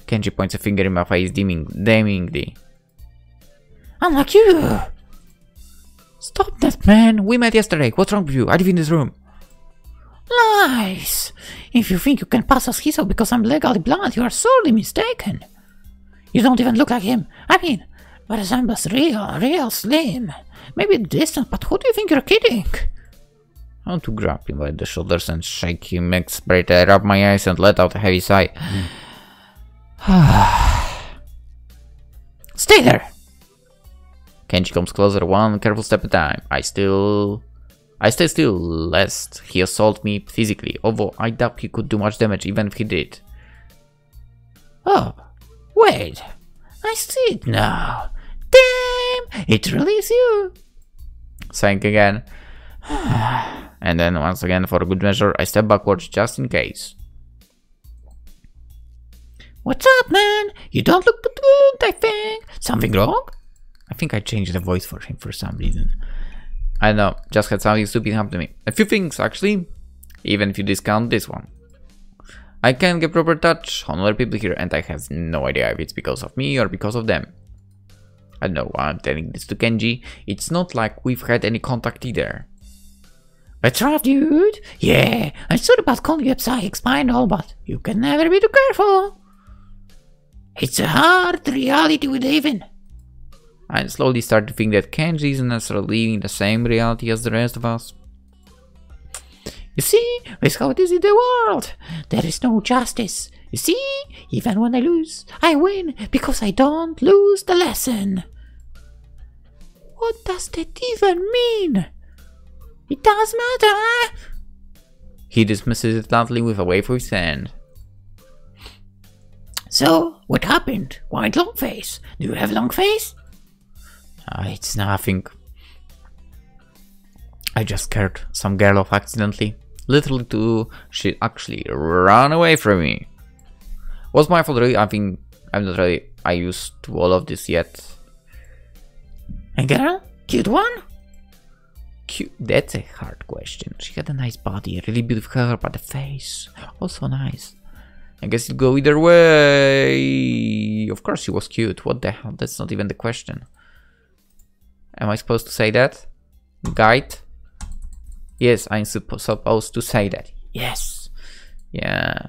S1: Kenji points a finger in my face, damningly.
S2: Unlike you.
S1: Stop that, man. We met yesterday. What's wrong with you? I live in this room.
S2: Lies. If you think you can pass as Hisao because I'm legally blind, you are sorely mistaken. You don't even look like him. I mean, resembles real slim. Maybe distant, but who do you think you're kidding?
S1: I want to grab him by the shoulders and shake him, exasperate, rub my eyes and let out a heavy sigh.
S2: Stay there!
S1: Kenji comes closer, one careful step at a time. I stay still, lest he assault me physically, although I doubt he could do much damage even if he did.
S2: Oh, wait. I see it now. Damn, it really is you.
S1: Sighing again. And then once again, for good measure, I step backwards just in case.
S2: What's up, man? You don't look good, I think. Something wrong?
S1: I think I changed the voice for him for some reason. I don't know, just had something stupid happen to me. A few things, actually. Even if you discount this one. I can't get proper touch on other people here, and I have no idea if it's because of me or because of them. I don't know why I'm telling this to Kenji. It's not like we've had any contact either.
S2: That's right, dude. Yeah, I thought about calling you up psychic spine all, but you can never be too careful. It's a hard reality we live in.
S1: I slowly start to think that Kenji isn't necessarily living the same reality as the rest of us.
S2: You see, that's how it is in the world. There is no justice. You see, even when I lose, I win because I don't lose the lesson. What does that even mean? It does matter.
S1: He dismisses it bluntly with a wave of his hand.
S2: So, what happened? Why long face? Do you have long face?
S1: It's nothing. I just scared some girl off accidentally. Literally too, she actually ran away from me. Was my fault really? I think I'm not really used to all of this yet.
S2: A girl? Cute one?
S1: Cute? That's a hard question. She had a nice body, a really beautiful hair, but the face also nice. I guess it'd go either way. Of course she was cute. What the hell? That's not even the question. Am I supposed to say that? Guide? Yes, I'm supposed to say that. Yes. Yeah.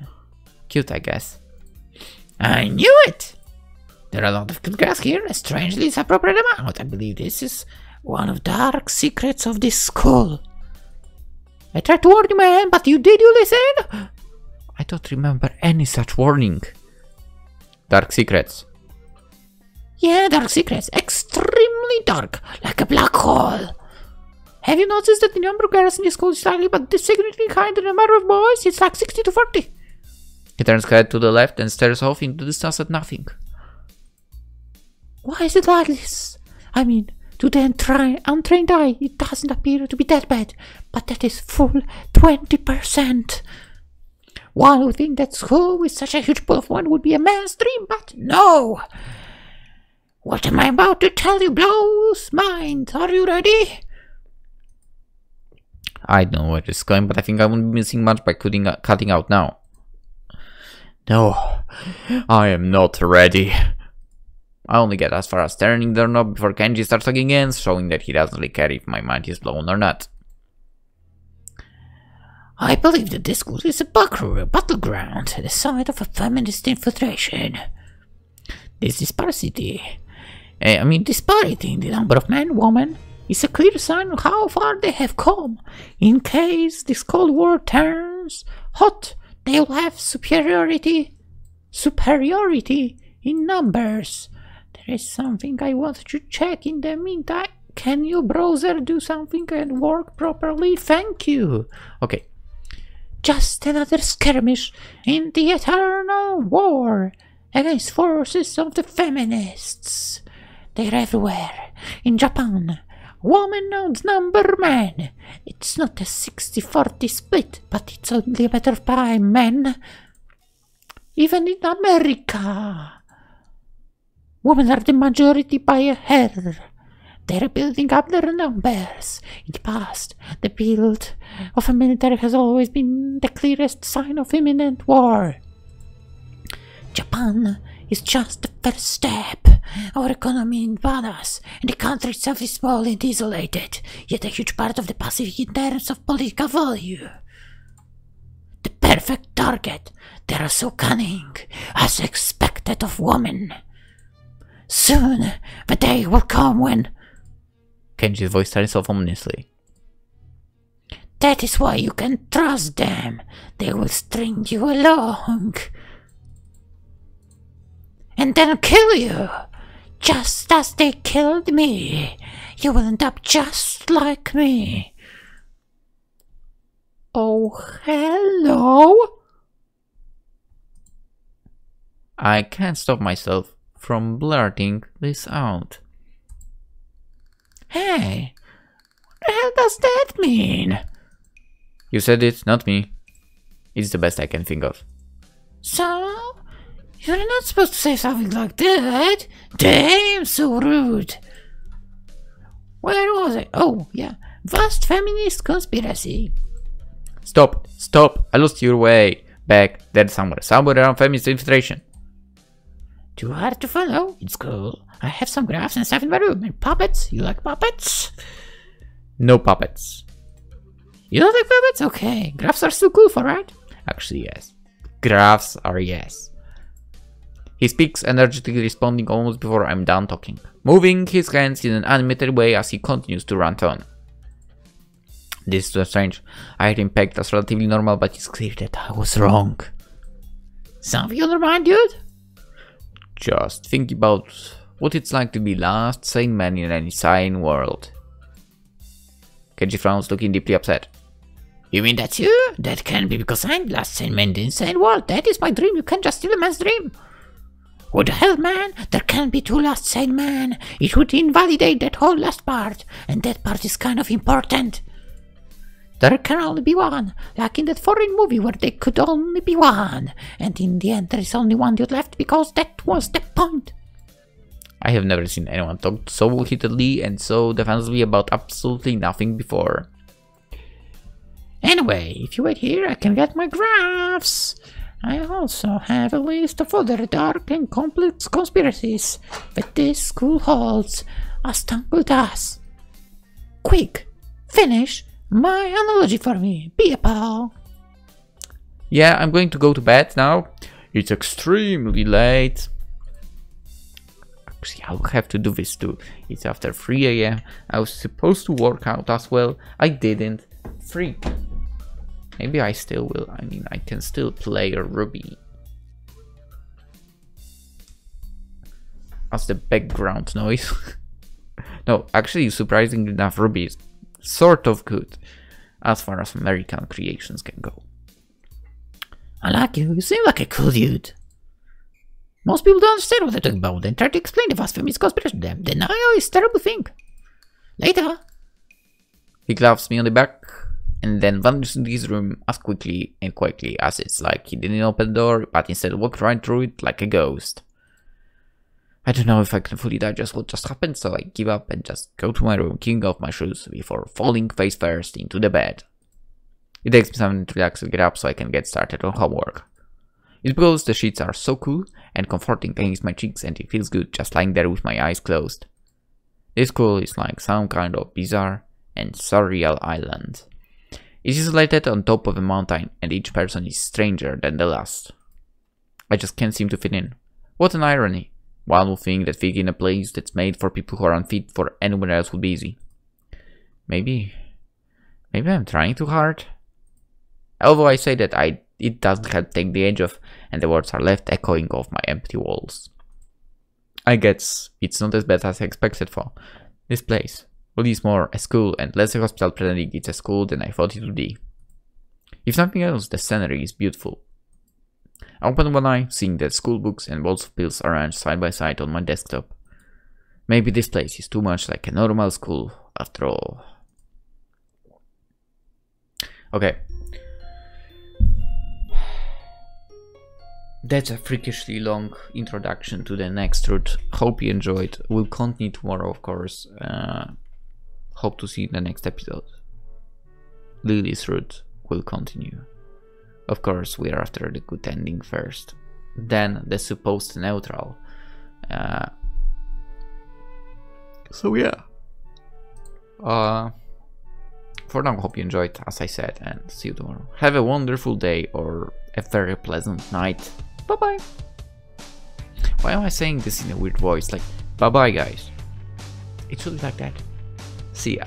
S1: Cute, I guess.
S2: I knew it! There are a lot of good girls here, a strangely appropriate amount. I believe this is one of the dark secrets of this school. I tried to warn you, man, but did you listen?
S1: I don't remember any such warning. Dark secrets.
S2: Yeah, dark secrets. Extremely dark, like a black hole. Have you noticed that the number of girls in this school is slightly but significantly higher than the number of boys? It's like 60 to 40.
S1: He turns head to the left and stares off into the distance at nothing.
S2: Why is it like this? I mean, to the untrained eye, it doesn't appear to be that bad, but that is full 20%. One would think that school with such a huge pool of women would be a man's dream, but no! What am I about to tell you blows mind? Are you ready?
S1: I don't know where this is going, but I think I won't be missing much by cutting out now. No, I am not ready. I only get as far as turning the knob before Kenji starts talking again, showing that he doesn't really care if my mind is blown or not.
S2: I believe that this school is a battleground, the site of a feminist infiltration. This disparity in the number of men and women is a clear sign of how far they have come. In case this Cold War turns hot, they will have superiority in numbers. There is something I want to check in the meantime. Can your browser do something and work properly? Thank you.
S1: Okay.
S2: Just another skirmish in the eternal war against forces of the feminists. They're everywhere. In Japan, women outnumber men. It's not a 60-40 split, but it's only a matter of time, men. Even in America, women are the majority by a hair. They're building up their numbers. In the past, the build of a military has always been the clearest sign of imminent war. Japan is just the first step. Our economy is badass, and the country itself is small and isolated, yet a huge part of the Pacific in terms of political value. The perfect target. They are so cunning, as expected of women. Soon, the day will come when...
S1: Kenji's voice turns off ominously.
S2: That is why you can trust them. They will string you along. And then kill you. Just as they killed me. You will end up just like me. Oh, hello?
S1: I can't stop myself from blurting this out.
S2: Hey, what the hell does that mean?
S1: You said it, not me. It's the best I can think of.
S2: So, you're not supposed to say something like that. Damn, so rude. Where was I? Oh, yeah. Vast feminist conspiracy.
S1: Stop. I lost your way back there somewhere around feminist infiltration.
S2: Too hard to follow. It's cool. I have some graphs and stuff in my room. And puppets. You like puppets?
S1: No puppets.
S2: You don't like puppets? Okay. Graphs are still cool for, right?
S1: Actually, yes. Graphs are yes. He speaks, energetically responding almost before I'm done talking, moving his hands in an animated way as he continues to rant on. This is so strange. I had him pegged as relatively normal, but it's clear that I was wrong.
S2: Something on your mind, dude?
S1: Just think about what it's like to be last sane man in an insane world. Kenji frowns, looking deeply upset.
S2: You mean that's you? That can't be because I'm the last sane man in the insane world. That is my dream. You can't just steal a man's dream. What the hell, man? There can't be two last sane men. It would invalidate that whole last part. And that part is kind of important. There can only be one. Like in that foreign movie where there could only be one. And in the end there is only one dude left because that was the point.
S1: I have never seen anyone talk so heatedly and so defensively about absolutely nothing before.
S2: Anyway, if you wait here, I can get my graphs. I also have a list of other dark and complex conspiracies that this school holds as tangled us. Quick, finish my analogy for me. Be a pal.
S1: Yeah, I'm going to go to bed now. It's extremely late. Actually, I'll have to do this too. It's after 3 AM. I was supposed to work out as well. I didn't. Freak. Maybe I still will. I mean, I can still play a Ruby as the background noise. No, actually, surprisingly enough, Ruby is sort of good as far as American creations can go.
S2: I like you. You seem like a cool dude. Most people don't understand what they're talking about and try to explain the vast feminist conspiracy to them. Denial is a terrible thing. Later.
S1: He claps me on the back and then vanishes into his room as quickly and quietly as it's like he didn't open the door, but instead walked right through it like a ghost. I don't know if I can fully digest what just happened, so I give up and just go to my room, kicking off my shoes before falling face first into the bed. It takes me some time to relax and get up so I can get started on homework. It's because the sheets are so cool and comforting against my cheeks and it feels good just lying there with my eyes closed. This school is like some kind of bizarre and surreal island. It is isolated on top of a mountain and each person is stranger than the last. I just can't seem to fit in. What an irony. One would think that fitting in a place that's made for people who are unfit for anyone else would be easy. Maybe I'm trying too hard. Although I say that it doesn't help take the edge off and the words are left echoing off my empty walls. I guess it's not as bad as I expected for this place. Well, it's more a school and less a hospital pretending it's a school than I thought it would be. If nothing else, the scenery is beautiful. I open one eye, seeing that school books and walls of pills arranged side by side on my desktop. Maybe this place is too much like a normal school after all. Okay. That's a freakishly long introduction to the next route. Hope you enjoyed. We'll continue tomorrow, of course. Hope to see you in the next episode. Lilly's route will continue. Of course, we are after the good ending first. Then the supposed neutral. So yeah. For now, hope you enjoyed, as I said, and see you tomorrow. Have a wonderful day or a very pleasant night. Bye-bye. Why am I saying this in a weird voice? Like, bye-bye, guys. It should be like that. See ya.